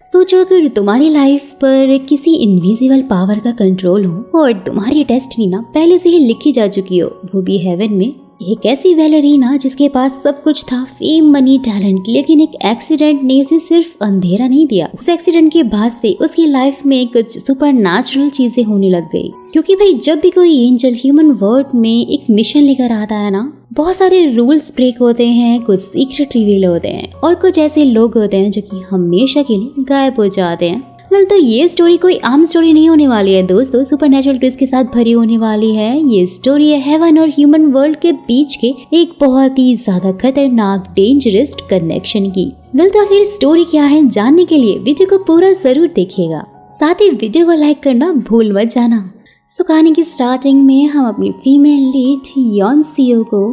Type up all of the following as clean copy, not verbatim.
सोचो अगर तुम्हारी लाइफ पर किसी इनविजिबल पावर का कंट्रोल हो और तुम्हारी डेस्टिनी ना पहले से ही लिखी जा चुकी हो, वो भी हेवन में। एक ऐसी बैलरीना जिसके पास सब कुछ था, फेम, मनी, टैलेंट, लेकिन एक एक्सीडेंट ने उसे सिर्फ अंधेरा नहीं दिया। उस एक्सीडेंट के बाद से उसकी लाइफ में कुछ सुपरनैचुरल चीजें होने लग गई। क्योंकि भाई जब भी कोई एंजल ह्यूमन वर्ल्ड में एक मिशन लेकर आता है ना, बहुत सारे रूल्स ब्रेक होते हैं, कुछ सीक्रेट रिवील होते हैं और कुछ ऐसे लोग होते हैं जो कि हमेशा के लिए गायब हो जाते हैं। तो ये स्टोरी कोई आम स्टोरी नहीं होने वाली है दोस्तों, सुपरनैचुरल ट्विस्ट के साथ भरी होने वाली है। ये स्टोरी है हेवन और ह्यूमन वर्ल्ड के बीच के एक बहुत ही ज्यादा खतरनाक डेंजरस कनेक्शन की। तो आखिर स्टोरी क्या है, जानने के लिए वीडियो को पूरा जरूर देखिएगा, साथ ही वीडियो को लाइक करना भूल मत जाना। कहानी की स्टार्टिंग में हम अपनी फीमेल लीड यॉन सियो को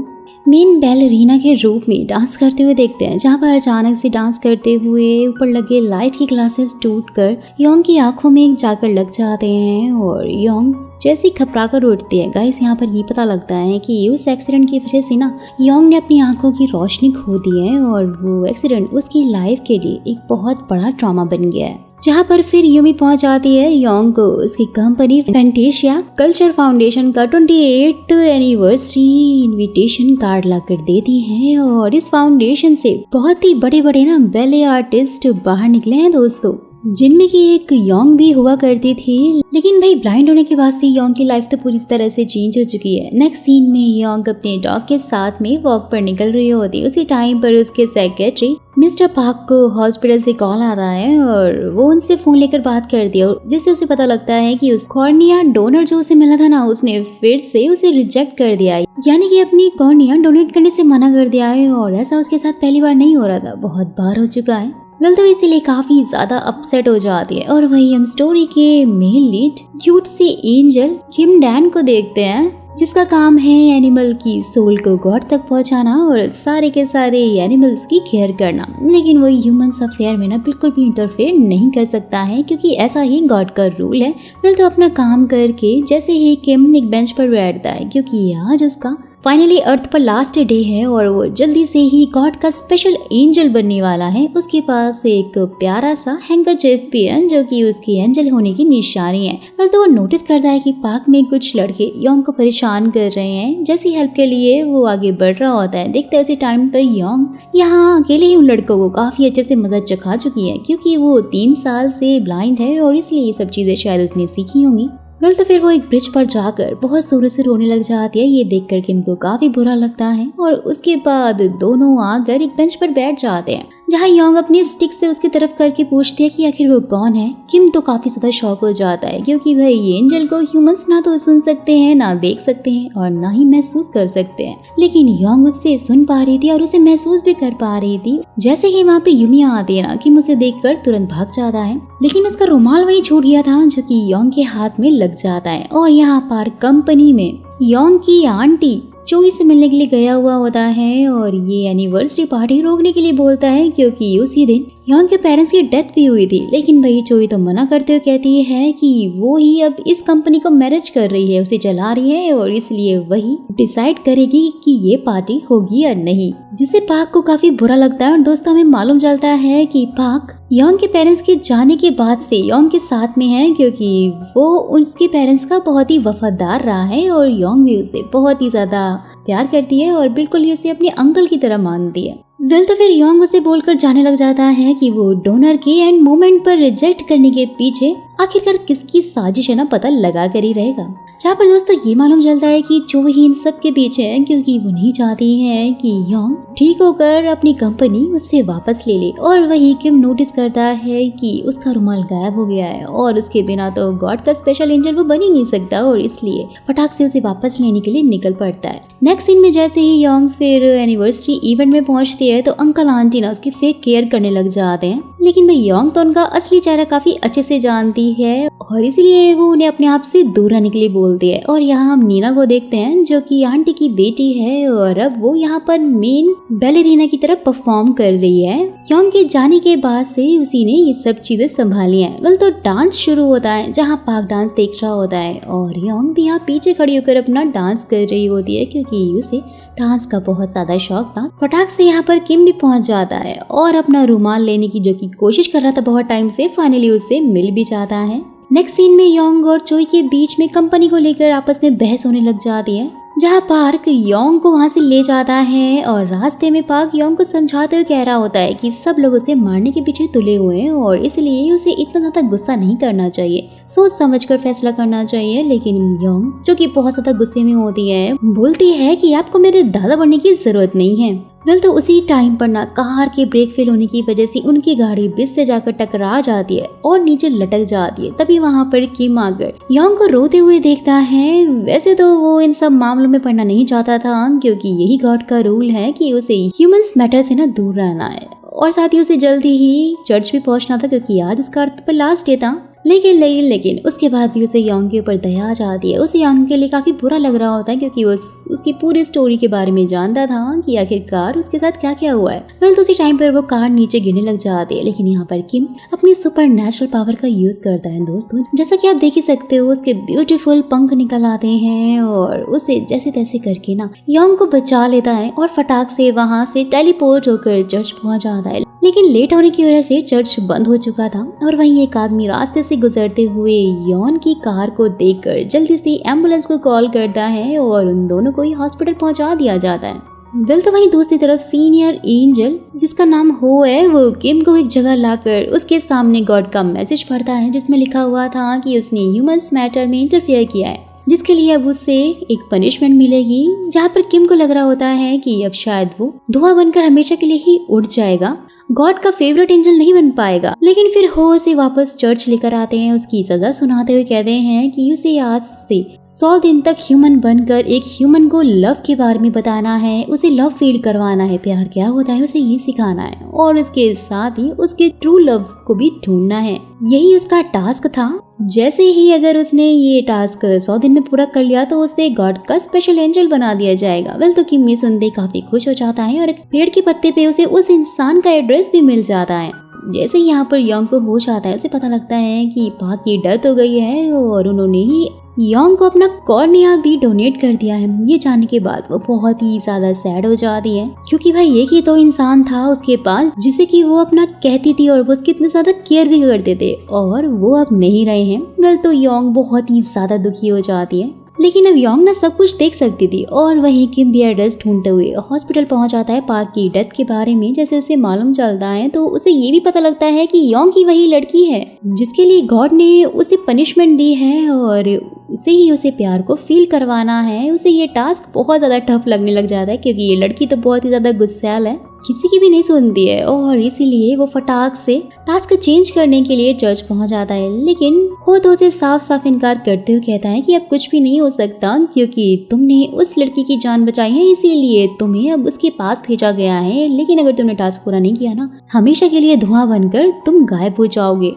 मेन बैलरीना के रूप में डांस करते हुए देखते हैं, जहाँ पर अचानक से डांस करते हुए ऊपर लगे लाइट की ग्लासेस टूटकर योंग की आंखों में जाकर लग जाते हैं और योंग जैसे घबरा कर उठती है। गाइस यहाँ पर ये पता लगता है कि उस एक्सीडेंट की वजह से ना योंग ने अपनी आंखों की रोशनी खो दी है और वो एक्सीडेंट उसकी लाइफ के लिए एक बहुत बड़ा ट्रॉमा बन गया है। जहाँ पर फिर यूमी पहुंच जाती है योंग को उसकी कंपनी फैंटेशिया कल्चर फाउंडेशन का 28th एनिवर्सरी इनविटेशन कार्ड लाकर देती है और इस फाउंडेशन से बहुत ही बड़े बड़े ना बैले आर्टिस्ट बाहर निकले हैं दोस्तों, जिनमें की एक योंग भी हुआ करती थी। लेकिन भाई ब्लाइंड होने के बाद से योंग की लाइफ तो पूरी तरह से चेंज हो चुकी है। नेक्स्ट सीन में योंग अपने डॉग के साथ में वॉक पर निकल रही होती है। उसी टाइम पर उसके सेक्रेटरी मिस्टर पार्क को हॉस्पिटल से कॉल आता है और वो उनसे फोन लेकर बात करती है, जिससे उसे पता लगता है कि उस कॉर्निया डोनर जो उसे मिला था ना, उसने फिर से उसे रिजेक्ट कर दिया है, यानी कि अपनी कॉर्निया डोनेट करने से मना कर दिया है। और ऐसा उसके साथ पहली बार नहीं हो रहा था, बहुत बार हो चुका है। तो इसीलिए काफी ज्यादा अपसेट हो जाती है। और वही हम स्टोरी के मेन लीड क्यूट से एंजल किम डैन को देखते हैं, जिसका काम है एनिमल की सोल को गॉड तक पहुंचाना और सारे के सारे एनिमल्स की केयर करना। लेकिन वो ह्यूमंस अफेयर में ना बिल्कुल भी इंटरफेयर नहीं कर सकता है, क्योंकि ऐसा ही गॉड का रूल है। तो अपना काम करके जैसे ही किम एक बेंच पर बैठता है, क्योंकि आज उसका फाइनली अर्थ पर लास्ट डे है और वो जल्दी से ही गॉड का स्पेशल एंजल बनने वाला है। उसके पास एक प्यारा सा हैंकरचीफ भी है जो कि उसकी एंजल होने की निशानी है। तो वो नोटिस करता है कि पार्क में कुछ लड़के योंग को परेशान कर रहे हैं। जैसी हेल्प के लिए वो आगे बढ़ रहा होता है, देखते उसी टाइम पर योंग यहाँ अकेले ही उन लड़कों को काफी अच्छे से मदद चखा चुकी है, क्योंकि वो 3 साल से ब्लाइंड है और इसलिए ये सब चीजें शायद उसने सीखी होंगी। तो फिर वो एक ब्रिज पर जाकर बहुत जोरों से रोने लग जाती है। ये देखकर किम को काफी बुरा लगता है और उसके बाद दोनों आकर एक बेंच पर बैठ जाते हैं, जहाँ योंग अपनी स्टिक से उसकी तरफ करके पूछती है कि आखिर वो कौन है। किम तो काफी ज्यादा शॉक हो जाता है, क्योंकि भाई ये एंजल को ह्यूमंस ना तो सुन सकते हैं, ना देख सकते हैं और ना ही महसूस कर सकते हैं। लेकिन योंग उससे सुन पा रही थी और उसे महसूस भी कर पा रही थी। जैसे ही वहाँ पे यूमी आती है ना, किम उसे देखकर तुरंत भाग जाता है, लेकिन उसका रुमाल वही छूट गया था जो कि योंग के हाथ में लग जाता है। और यहाँ पर कंपनी में योंग की आंटी चोई से मिलने के लिए गया हुआ होता है और ये एनिवर्सरी पार्टी रोकने के लिए बोलता है, क्योंकि उसी दिन योंग के पेरेंट्स की डेथ भी हुई थी। लेकिन वही चोई तो मना करते हुए कहती है कि वो ही अब इस कंपनी को मैनेज कर रही है, उसे चला रही है और इसलिए वही डिसाइड करेगी कि ये पार्टी होगी या नहीं, जिसे पार्क को काफी बुरा लगता है। और दोस्तों हमें मालूम चलता है कि पार्क योंग के पेरेंट्स के जाने के बाद से योंग के साथ में है, क्योंकि वो उसके पेरेंट्स का बहुत ही वफादार रहा है और योंग भी उसे बहुत ही ज्यादा प्यार करती है और बिल्कुल ही उसे अपने अंकल की तरह मानती है। तो फिर योंग उसे बोलकर जाने लग जाता है कि वो डोनर के एंड मोमेंट पर रिजेक्ट करने के पीछे आखिरकार किसकी साजिश है ना, पता लगा कर ही रहेगा। जहाँ पर दोस्तों ये मालूम चलता है कि चो ही इन सब के पीछे है, क्योंकि वो नहीं चाहती है कि योंग ठीक होकर अपनी कंपनी उससे वापस ले ले। और वही किम नोटिस करता है कि उसका रुमाल गायब हो गया है और उसके बिना तो गॉड का स्पेशल एंजल वो बन ही नहीं सकता और इसलिए फटाक से उसे वापस लेने के लिए निकल पड़ता है। नेक्स्ट सीन में जैसे ही योंग फिर एनिवर्सरी इवेंट में पहुंचती है तो अंकल आंटी ना उसकी फेक केयर करने लग जाते हैं। लेकिन भाई योंग तो उनका असली चेहरा काफी अच्छे से जानती है और इसलिए वो उन्हें अपने आप से दूर रहने के लिए बोलती है। और यहाँ हम नीना को देखते हैं जो कि आंटी की बेटी है और अब वो यहाँ पर मेन बैलेरीना की तरफ परफॉर्म कर रही है। योंग के जाने के बाद से उसी ने ये सब चीजें संभाली हैं। तो डांस शुरू होता है जहाँ पार्क डांस देख रहा होता है और योंग भी यहाँ पीछे खड़ी होकर अपना डांस कर रही होती है, क्योंकि उसे डांस का बहुत ज्यादा शौक था। फटाक से यहाँ पर किम भी पहुंच जाता है और अपना रुमाल लेने की जो की कोशिश कर रहा था बहुत टाइम से, फाइनली उससे मिल भी जाता है। नेक्स्ट सीन में योंग और चोई के बीच में कंपनी को लेकर आपस में बहस होने लग जाती है, जहाँ पार्क योंग को वहाँ से ले जाता है और रास्ते में पार्क योंग को समझाते हुए कह रहा होता है कि सब लोग उसे मारने के पीछे तुले हुए हैं और इसलिए उसे इतना ज्यादा गुस्सा नहीं करना चाहिए, सोच समझकर फैसला करना चाहिए। लेकिन योंग, जो कि बहुत ज्यादा गुस्से में होती है, बोलती है कि आपको मेरे दादा बनने की जरूरत नहीं है। वेल तो उसी टाइम पर ना कार के ब्रेक फेल होने की वजह से उनकी गाड़ी ब्रिज से जाकर टकरा जाती है और नीचे लटक जाती है। तभी वहाँ पर किम आकर योंग को रोते हुए देखता है। वैसे तो वो इन सब मामलों में पड़ना नहीं चाहता था, क्योंकि यही गॉड का रूल है कि उसे ह्यूमंस मैटर से ना दूर रहना है, और साथ ही उसे जल्दी ही चर्च भी पहुंचना था, क्योंकि आज उसका अर्थ पर लास्ट डे था। लेकिन उसके बाद भी उसे योंग के ऊपर दया आ जाती है। उसे योंग के लिए काफी बुरा लग रहा होता है, क्योंकि उसकी पूरी स्टोरी के बारे में जानता था कि आखिरकार उसके साथ क्या क्या हुआ है। वेल तो उसी टाइम पर वो कार नीचे गिरने लग जाती है, लेकिन यहाँ पर किम अपनी सुपर नेचुरल पावर का यूज करता है दोस्तों। जैसा कि आप देख ही सकते हो, उसके ब्यूटीफुल पंख निकल आते हैं और उसे जैसे तैसे करके ना योंग को बचा लेता है और फटाक से वहाँ से टेलीपोर्ट होकर चर्च पहुंच जाता है। लेकिन लेट होने की वजह से चर्च बंद हो चुका था और वहीं एक आदमी रास्ते से गुजरते हुए योन की कार को देखकर जल्दी से एम्बुलेंस को कॉल करता है और उन दोनों को ही हॉस्पिटल पहुंचा दिया जाता है। वेल तो वहीं दूसरी तरफ सीनियर एंजल, जिसका नाम हो है, वो किम को एक जगह लाकर उसके सामने गॉड का मैसेज पढ़ता है, जिसमें लिखा हुआ था कि उसने ह्यूमंस मैटर में इंटरफेयर किया है, जिसके लिए अब उसे एक पनिशमेंट मिलेगी। जहाँ पर किम को लग रहा होता है कि अब शायद वो धुआं बनकर हमेशा के लिए ही उड़ जाएगा, गॉड का फेवरेट एंजल नहीं बन पाएगा। लेकिन फिर हो उसे वापस चर्च लेकर आते हैं, उसकी सजा सुनाते हुए कहते हैं कि उसे आज से 100 दिन तक ह्यूमन बनकर एक ह्यूमन को लव के बारे में बताना है, उसे लव फील करवाना है, प्यार क्या होता है उसे ये सिखाना है, और उसके साथ ही उसके ट्रू लव को भी ढूंढना है। यही उसका टास्क था। जैसे ही अगर उसने ये टास्क 100 दिन में पूरा कर लिया तो उसे गॉड का स्पेशल एंजल बना दिया जाएगा। वेल तो किम ये सुनते काफी खुश हो जाता है और एक पेड़ के पत्ते पे उसे उस इंसान का एड्रेस भी मिल जाता है। जैसे ही यहाँ पर योंग को होश आता है, उसे पता लगता है कि पाक की डेथ हो गई है और उन्होंने ही योंग को अपना कॉर्निया भी डोनेट कर दिया है। ये जानने के बाद वो बहुत ही ज्यादा सैड हो जाती है, क्योंकि भाई एक ही तो इंसान था उसके पास जिसे कि वो अपना कहती थी और वो उसकी इतनी ज्यादा केयर भी करते थे, और वो अब नहीं रहे हैं। वेल तो योंग बहुत ही ज्यादा दुखी हो जाती है, लेकिन अब योंग ना सब कुछ देख सकती थी। और वहीं किम भी एड्रेस ढूंढते हुए हॉस्पिटल पहुंच जाता है पाक की डेथ के बारे में। जैसे उसे मालूम चलता है तो उसे ये भी पता लगता है कि योंग ही वही लड़की है जिसके लिए गॉड ने उसे पनिशमेंट दी है और उसे ही उसे प्यार को फील करवाना है। उसे ये टास्क बहुत ज्यादा टफ लगने लग जाता है, क्योंकि ये लड़की तो बहुत ही ज्यादा गुस्सैल है, किसी की भी नहीं सुनती है, और इसीलिए वो फटाक से टास्क चेंज करने के लिए चर्च पहुंच जाता है। लेकिन वो तो उसे साफ साफ इनकार करते हुए कहता है कि अब कुछ भी नहीं हो सकता, क्योंकि तुमने उस लड़की की जान बचाई है, इसीलिए तुम्हें अब उसके पास भेजा गया है। लेकिन अगर तुमने टास्क पूरा नहीं किया ना, हमेशा के लिए धुआं बनकर तुम गायब हो जाओगे।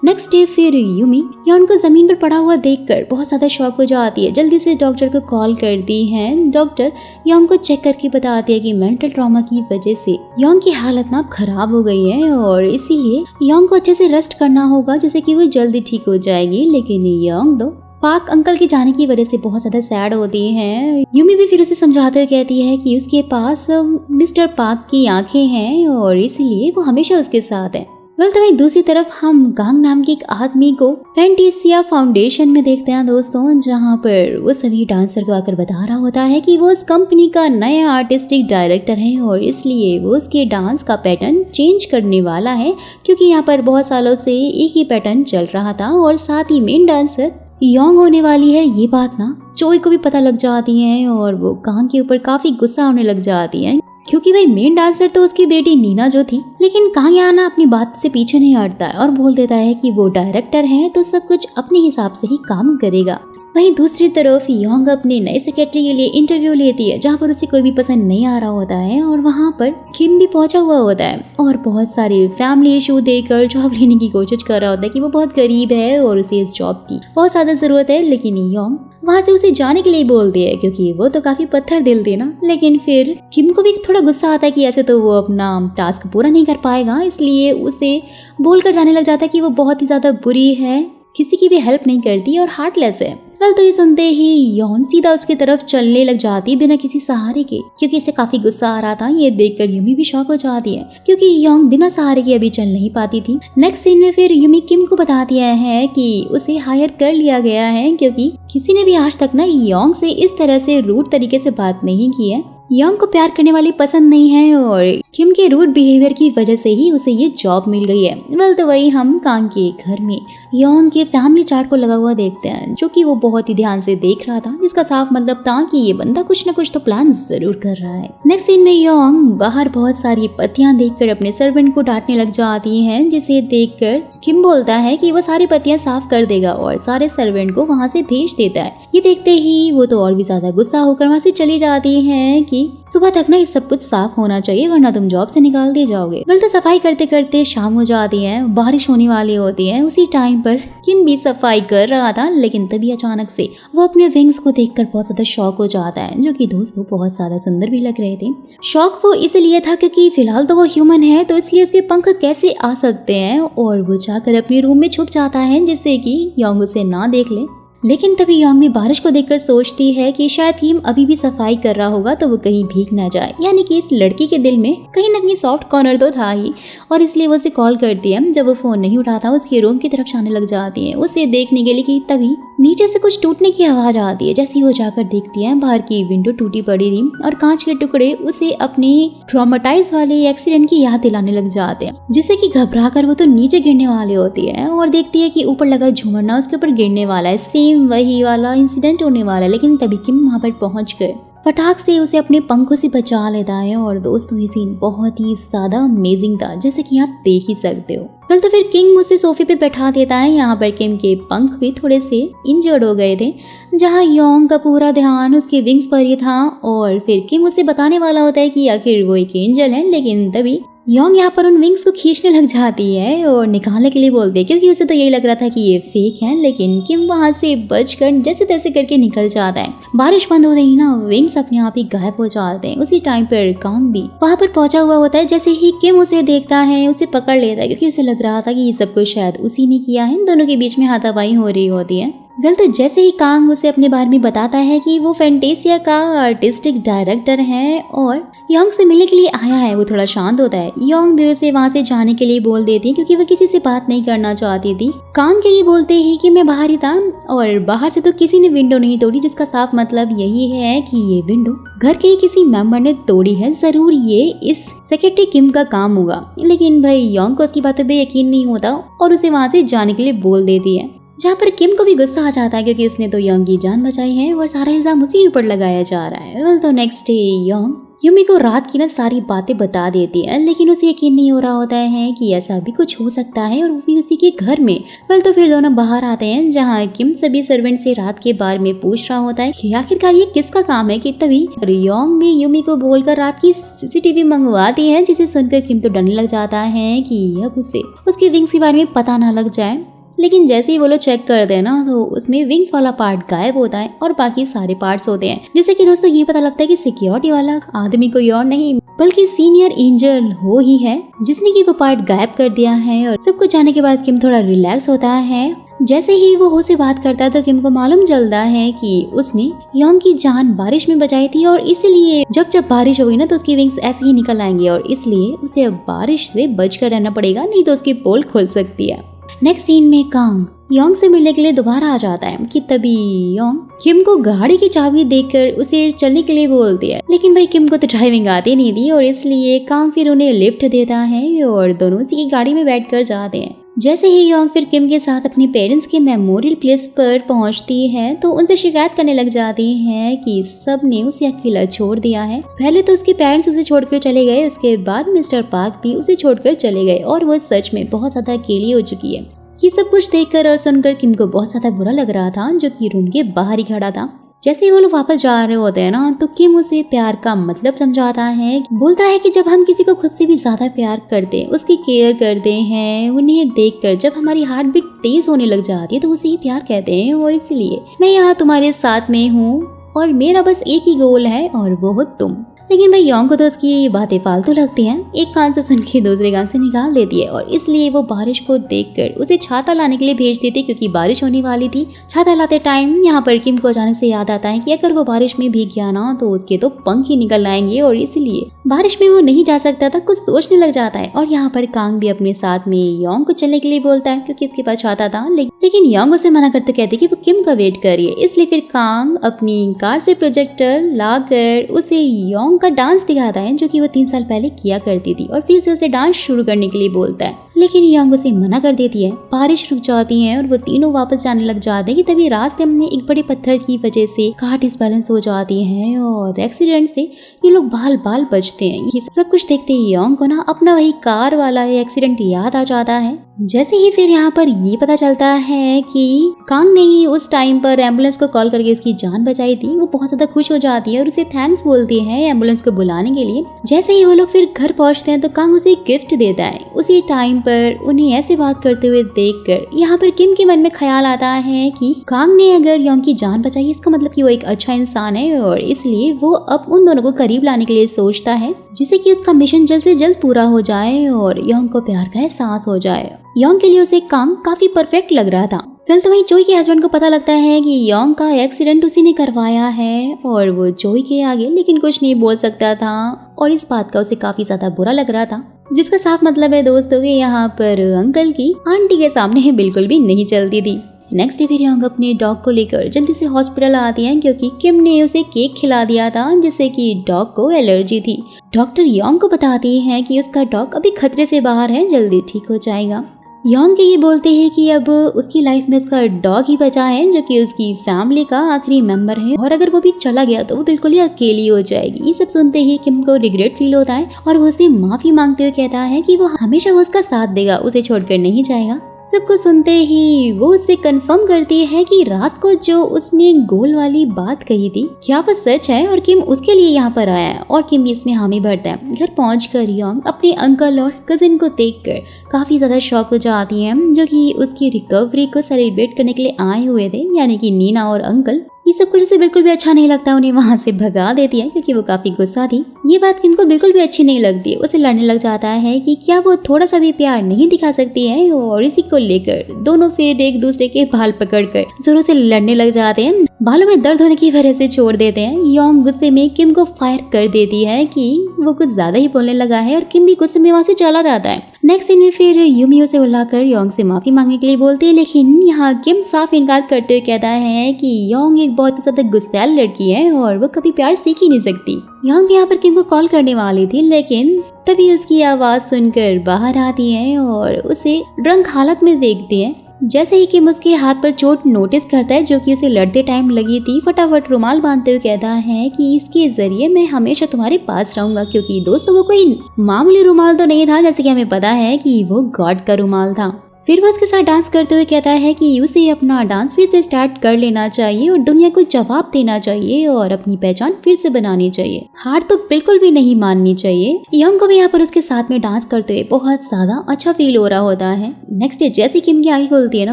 नेक्स्ट डे फिर यूमी योंग को जमीन पर पड़ा हुआ देखकर बहुत ज्यादा शॉक हो जाती है। जल्दी से डॉक्टर को कॉल करती है। डॉक्टर योंग को चेक करके बताती है कि मेंटल ट्रॉमा की वजह से योंग की हालत ना खराब हो गई है और इसीलिए योंग को अच्छे से रेस्ट करना होगा, जिससे कि वो जल्दी ठीक हो जाएगी। लेकिन योंग दो पाक अंकल के जाने की वजह से बहुत ज्यादा सैड होती है। यूमी भी फिर उसे समझाते हुए कहती है कि उसके पास मिस्टर पाक की आंखें हैं और इसीलिए वो हमेशा उसके साथ है। वेल तो वहीं दूसरी तरफ हम गांग नाम के एक आदमी को फैंटेसिया फाउंडेशन में देखते हैं दोस्तों, जहां पर वो सभी डांसर को आकर बता रहा होता है कि वो उस कंपनी का नया आर्टिस्टिक डायरेक्टर है और इसलिए वो उसके डांस का पैटर्न चेंज करने वाला है, क्योंकि यहाँ पर बहुत सालों से एक ही पैटर्न चल रहा था। और साथ ही मेन डांसर योंग होने वाली है, ये बात ना चोई को भी पता लग जाती है और वो गांग के ऊपर काफी गुस्सा होने लग जाती है, क्योंकि भाई मेन डांसर तो उसकी बेटी नीना जो थी। लेकिन कांग याना अपनी बात से पीछे नहीं हटता है और बोल देता है कि वो डायरेक्टर है तो सब कुछ अपने हिसाब से ही काम करेगा। वहीं दूसरी तरफ योंग अपने नए सेक्रेटरी के लिए इंटरव्यू लेती है, जहाँ पर उसे कोई भी पसंद नहीं आ रहा होता है और वहाँ पर किम भी पहुंचा हुआ होता है और बहुत सारे फैमिली इशू देकर जॉब लेने की कोशिश कर रहा होता है कि वो बहुत गरीब है और उसे इस जॉब की बहुत ज्यादा जरूरत है। लेकिन योंग वहाँ से उसे जाने के लिए बोलती है, क्योंकि वो तो काफी पत्थर दिल थी ना। लेकिन फिर किम को भी थोड़ा गुस्सा आता है कि ऐसे तो वो अपना टास्क पूरा नहीं कर पाएगा, इसलिए उसे बोलकर जाने लग जाता है कि वो बहुत ही ज्यादा बुरी है, किसी की भी हेल्प नहीं करती और हार्टलेस है। वेल तो ये सुनते ही यॉन सीधा उसकी तरफ चलने लग जाती बिना किसी सहारे के, क्योंकि इसे काफी गुस्सा आ रहा था। ये देखकर यूमी भी शॉक हो जाती है, क्योंकि योंग बिना सहारे के अभी चल नहीं पाती थी। नेक्स्ट सीन में फिर यूमी किम को बताती है कि उसे हायर कर लिया गया है, क्योंकि किसी ने भी आज तक ना योंग से इस तरह से रूड तरीके से बात नहीं की है। योंग को प्यार करने वाली पसंद नहीं है और किम के रूड बिहेवियर की वजह से ही उसे ये जॉब मिल गई है। वेल तो वही हम कांग के घर में योंग के फैमिली चार्ट को लगा हुआ देखते हैं, जो कि वो बहुत ही ध्यान से देख रहा था, जिसका साफ मतलब था कि ये बंदा कुछ न कुछ तो प्लान जरूर कर रहा है। नेक्स्ट सीन में योंग बाहर बहुत सारी पत्तियां देखकर अपने सर्वेंट को डांटने लग जाती है, जिसे देखकर किम बोलता है कि वो सारी पत्तियां साफ कर देगा और सारे सर्वेंट को वहाँ से भेज देता है। ये देखते ही वो तो और भी ज्यादा गुस्सा होकर वहाँ से चली जाती है कि सुबह तक ना ये सब कुछ साफ होना चाहिए, वरना तुम जॉब से निकाल दिए जाओगे। वेल तो सफाई करते करते शाम हो जाती है, बारिश होने वाली होती है। उसी टाइम पर किम भी सफाई कर रहा था, लेकिन तभी अचानक से वो अपने विंग्स को देखकर बहुत ज्यादा शॉक हो जाता है, जो कि दोस्तों बहुत ज्यादा सुंदर भी लग रहे थे। शॉक वो इसलिए था क्योंकि फिलहाल तो वो ह्यूमन है, तो इसलिए उसके पंख कैसे आ सकते हैं, और वो जाकर अपने रूम में छुप जाता है जिससे कि योंग उसे ना देख ले। लेकिन तभी योंग भी बारिश को देखकर सोचती है कि शायद किम अभी भी सफाई कर रहा होगा, तो वो कहीं भीग ना जाए। यानी कि इस लड़की के दिल में कहीं न कहीं सॉफ्ट कॉर्नर तो था ही, और इसलिए वो उसे कॉल करती है। जब वो फोन नहीं उठाता, उसके रूम की तरफ जाने लग जाती है उसे देखने के लिए, कि तभी नीचे से कुछ टूटने की आवाज आती है। जैसे ही वो जाकर देखती है, बाहर की विंडो टूटी पड़ी थी और कांच के टुकड़े उसे अपने ट्रॉमेटाइज वाले एक्सीडेंट की याद दिलाने लग जाते हैं, जिससे कि घबरा कर वो तो नीचे गिरने वाली होती है और देखती है कि ऊपर लगा झूमर ना उसके ऊपर गिरने वाला है। वही वाला इंसिडेंट होने वाला है। लेकिन तभी किम वहां पर पहुंच गए, फटाक से उसे अपने पंखों से बचा लेता है। और दोस्तों ये सीन बहुत ही ज्यादा अमेजिंग था, जैसे कि आप देख ही सकते हो। तो फिर किंग उसे सोफे पे बैठा देता है। यहाँ पर किम के पंख भी थोड़े से इंजर्ड हो गए थे, जहाँ योंग का पूरा ध्यान उसके विंग्स पर ही था। और फिर किम उसे बताने वाला होता है कि आखिर वो एक एंजल है, लेकिन तभी योंग यहाँ पर उन विंग्स को खींचने लग जाती है और निकालने के लिए बोलती है, क्योंकि उसे तो यही लग रहा था कि ये फेक है। लेकिन किम वहां से बचकर जैसे तैसे करके निकल जाता है। बारिश बंद हो गई ना, विंग्स अपने आप ही गायब हो जाते हैं। उसी टाइम पर कांग भी वहां पर पहुंचा हुआ होता है। जैसे ही किम उसे देखता है, उसे पकड़ लेता है, क्योंकि उसे लग रहा था कि ये सब कुछ शायद उसी ने किया है। दोनों के बीच में हाथापाई हो रही होती है। वेल तो जैसे ही कांग उसे अपने बारे में बताता है कि वो फैंटेसिया का आर्टिस्टिक डायरेक्टर है और योंग से मिलने के लिए आया है, वो थोड़ा शांत होता है। योंग भी उसे वहां से जाने के लिए बोल देती है, क्योंकि वो किसी से बात नहीं करना चाहती थी। कांग के ये बोलते ही कि मैं बाहर ही था, और बाहर से तो किसी ने विंडो नहीं तोड़ी, जिसका साफ मतलब यही है कि ये विंडो घर के ही किसी मेंबर ने तोड़ी है। जरूर ये इस सेक्रेटरी किम का काम होगा। लेकिन भाई योंग को उसकी बातों पे यकीन नहीं होता और उसे वहां से जाने के लिए बोल देती है, जहाँ पर किम को भी गुस्सा आ जाता है, क्योंकि उसने तो योंग की जान बचाई है और सारा इल्जाम उसी ऊपर लगाया जा रहा है। वेल तो नेक्स्ट डे योंग यूमी को रात की ना सारी बातें बता देती है, लेकिन उसे यकीन नहीं हो रहा होता है कि ऐसा भी कुछ हो सकता है, और वो भी उसी के घर में। वेल तो फिर दोनों बाहर आते हैं, जहाँ किम सभी सर्वेंट से रात के बारे में पूछ रहा होता है कि आखिरकार ये किसका काम है। कि तभी योंग भी यूमी को बोलकर रात की सीसीटीवी मंगवाती है, जिसे सुनकर किम तो डरने लग जाता है कि अब उसे उसके विंग्स के बारे में पता ना लग जाए। लेकिन जैसे ही वो लोग चेक करते हैं ना, तो उसमें विंग्स वाला पार्ट गायब होता है और बाकी सारे पार्ट्स होते हैं, जिससे कि दोस्तों ये पता लगता है कि सिक्योरिटी वाला आदमी कोई और नहीं बल्कि सीनियर एंजल हो ही है, जिसने कि वो पार्ट गायब कर दिया है। और सब कुछ जाने के बाद किम थोड़ा रिलैक्स होता है। जैसे ही वो हो से बात करता है, तो किम को मालूम चलता है कि उसने योंग की जान बारिश में बचाई थी, और इसलिए जब बारिश होगी ना, तो उसकी विंग्स ऐसे ही निकल आएंगे, और इसलिए उसे अब बारिश से बचकर रहना पड़ेगा, नहीं तो उसकी पोल खुल सकती है। नेक्स्ट सीन में कांग योंग से मिलने के लिए दोबारा आ जाता है, कि तभी योंग किम को गाड़ी की चाबी देकर उसे चलने के लिए बोलती है। लेकिन भाई किम को तो ड्राइविंग आती नहीं थी, और इसलिए कांग फिर उन्हें लिफ्ट देता है और दोनों उसी की गाड़ी में बैठकर जाते हैं। जैसे ही योंग फिर किम के साथ अपने पेरेंट्स के मेमोरियल प्लेस पर पहुंचती है, तो उनसे शिकायत करने लग जाती है कि सब ने उसे अकेला छोड़ दिया है। पहले तो उसके पेरेंट्स उसे छोड़कर चले गए, उसके बाद मिस्टर पार्क भी उसे छोड़कर चले गए, और वो सच में बहुत ज्यादा अकेली हो चुकी है। ये सब कुछ देखकर और सुनकर किम को बहुत ज्यादा बुरा लग रहा था, जो कि रूम के बाहर ही खड़ा था। जैसे ही वो लोग वापस जा रहे होते हैं ना, तो किम उसे प्यार का मतलब समझाता है। बोलता है कि जब हम किसी को खुद से भी ज्यादा प्यार करते, उसकी केयर करते हैं, उन्हें देखकर जब हमारी हार्ट बीट तेज होने लग जाती है, तो उसे ही प्यार कहते हैं। और इसलिए मैं यहाँ तुम्हारे साथ में हूँ, और मेरा बस एक ही गोल है, और वो हो तुम। लेकिन भाई योंग को तो उसकी बातें फालतू लगती हैं। एक कान से सुन के दूसरे कान से निकाल देती है और इसलिए वो बारिश को देखकर उसे छाता लाने के लिए भेज देती क्योंकि बारिश होने वाली थी। छाता लाते टाइम यहाँ पर किम को अचानक से याद आता है कि अगर वो बारिश में भीग गया ना तो उसके तो पंख ही निकल आएंगे और इसलिए बारिश में वो नहीं जा सकता था। कुछ सोचने लग जाता है और यहाँ पर कांग भी अपने साथ में योंग को चलने के लिए बोलता है क्योंकि इसके पास छाता था। लेकिन योंग उसे मना करते कहते कि वो किम का वेट कर रही है। इसलिए फिर कांग अपनी कार से प्रोजेक्टर लाकर उसे योंग का डांस दिखाता है जो कि वो 3 साल पहले किया करती थी और फिर से उसे डांस शुरू करने के लिए बोलता है। लेकिन योंग उसे मना कर देती है। बारिश रुक जाती है और वो तीनों वापस जाने लग जाते हैं कि तभी रास्ते में एक बड़े पत्थर की वजह से कार डिसबैलेंस हो जाती है और एक्सीडेंट से ये लोग बाल बाल बचते हैं। ये सब कुछ देखते ही योंग को ना अपना वही कार वाला एक्सीडेंट याद आ जाता है। जैसे ही फिर यहाँ पर ये पता चलता है कि कांग ने ही उस टाइम पर एम्बुलेंस को कॉल करके उसकी जान बचाई थी, वो बहुत ज्यादा खुश हो जाती है और उसे थैंक्स बोलती है एम्बुलेंस को बुलाने के लिए। जैसे ही वो लोग फिर घर पहुंचते हैं तो कांग उसे गिफ्ट देता है। उसी टाइम पर उन्हें ऐसे बात करते हुए देखकर यहाँ पर किम के मन में ख्याल आता है कि कांग ने अगर योंग की जान बचाई इसका मतलब कि वो एक अच्छा इंसान है और इसलिए वो अब उन दोनों को करीब लाने के लिए सोचता है जिससे कि उसका मिशन जल्द से जल्द पूरा हो जाए और योंग को प्यार का एहसास हो जाए। योंग के लिए उसे कांग काफी परफेक्ट लग रहा था। फिर तो वहीं चोई के हस्बैंड को पता लगता है कि योंग का एक्सीडेंट उसी ने करवाया है और वो चोई के आगे लेकिन कुछ नहीं बोल सकता था और इस बात का उसे काफी ज्यादा बुरा लग रहा था, जिसका साफ मतलब है दोस्तों कि यहाँ पर अंकल की आंटी के सामने बिल्कुल भी नहीं चलती थी। नेक्स्ट डे फिर योंग अपने डॉग को लेकर जल्दी से हॉस्पिटल आती है क्योंकि किम ने उसे केक खिला दिया था जिससे कि डॉग को एलर्जी थी। डॉक्टर योंग को बताती है कि उसका डॉग अभी खतरे से बाहर है, जल्दी ठीक हो जाएगा। योंग के ये बोलते हैं कि अब उसकी लाइफ में उसका डॉग ही बचा है जो कि उसकी फैमिली का आखिरी मेंबर है और अगर वो भी चला गया तो वो बिल्कुल ही अकेली हो जाएगी। ये सब सुनते ही किम को रिग्रेट फील होता है और वो उसे माफी मांगते हुए कहता है कि वो हमेशा उसका साथ देगा, उसे छोड़कर नहीं जाएगा। सबको सुनते ही वो उससे कंफर्म करती है कि रात को जो उसने गोल वाली बात कही थी क्या वो सच है और किम उसके लिए यहाँ पर आया है और किम भी इसमें हामी भरता है। घर पहुंचकर योंग अपने अंकल और कजिन को देखकर काफी ज्यादा शॉक हो जाती है जो कि उसकी रिकवरी को सेलिब्रेट करने के लिए आए हुए थे, यानी कि नीना और अंकल। ये सब कुछ उसे बिल्कुल भी अच्छा नहीं लगता, उन्हें वहां से भगा देती है क्योंकि वो काफी गुस्सा थी। ये बात किम को बिल्कुल भी अच्छी नहीं लगती। उसे लड़ने लग जाता है कि क्या वो थोड़ा सा भी प्यार नहीं दिखा सकती है और इसी को लेकर दोनों फिर एक दूसरे के बाल पकड़कर जोरों से लड़ने लग जाते हैं। बालों में दर्द होने की वजह से छोड़ देते हैं। योंग गुस्से में किम को फायर कर देती है कि वो कुछ ज्यादा ही बोलने लगा है और किम भी गुस्से में वहां से चला जाता है। नेक्स्ट सीन में फिर यूमी उसे बुलाकर योंग से माफी मांगने के लिए बोलती है, लेकिन यहाँ किम साफ इनकार करते हुए कहता है कि योंग एक बहुत ज्यादा गुस्सैल लड़की है और वो कभी प्यार सीख ही नहीं सकती। योंग भी यहाँ पर किम को कॉल करने वाली थी लेकिन तभी उसकी आवाज सुनकर बाहर आती है और उसे ड्रंक हालत में देखती है। जैसे ही किम उसके हाथ पर चोट नोटिस करता है जो कि उसे लड़ते टाइम लगी थी, फटाफट रुमाल बांधते हुए कहता है कि इसके जरिए मैं हमेशा तुम्हारे पास रहूंगा, क्योंकि दोस्तों वो कोई मामूली रुमाल तो नहीं था, जैसे कि हमें पता है कि वो गॉड का रुमाल था। फिर वो उसके साथ डांस करते हुए कहता है कि उसे अपना डांस फिर से स्टार्ट कर लेना चाहिए और दुनिया को जवाब देना चाहिए और अपनी पहचान फिर से बनानी चाहिए, हार तो बिल्कुल भी नहीं माननी चाहिए। योंग को भी यहाँ पर उसके साथ में डांस करते हुए बहुत ज्यादा अच्छा फील हो रहा होता है। नेक्स्ट डे जैसे किम की आंखें खुलती है ना,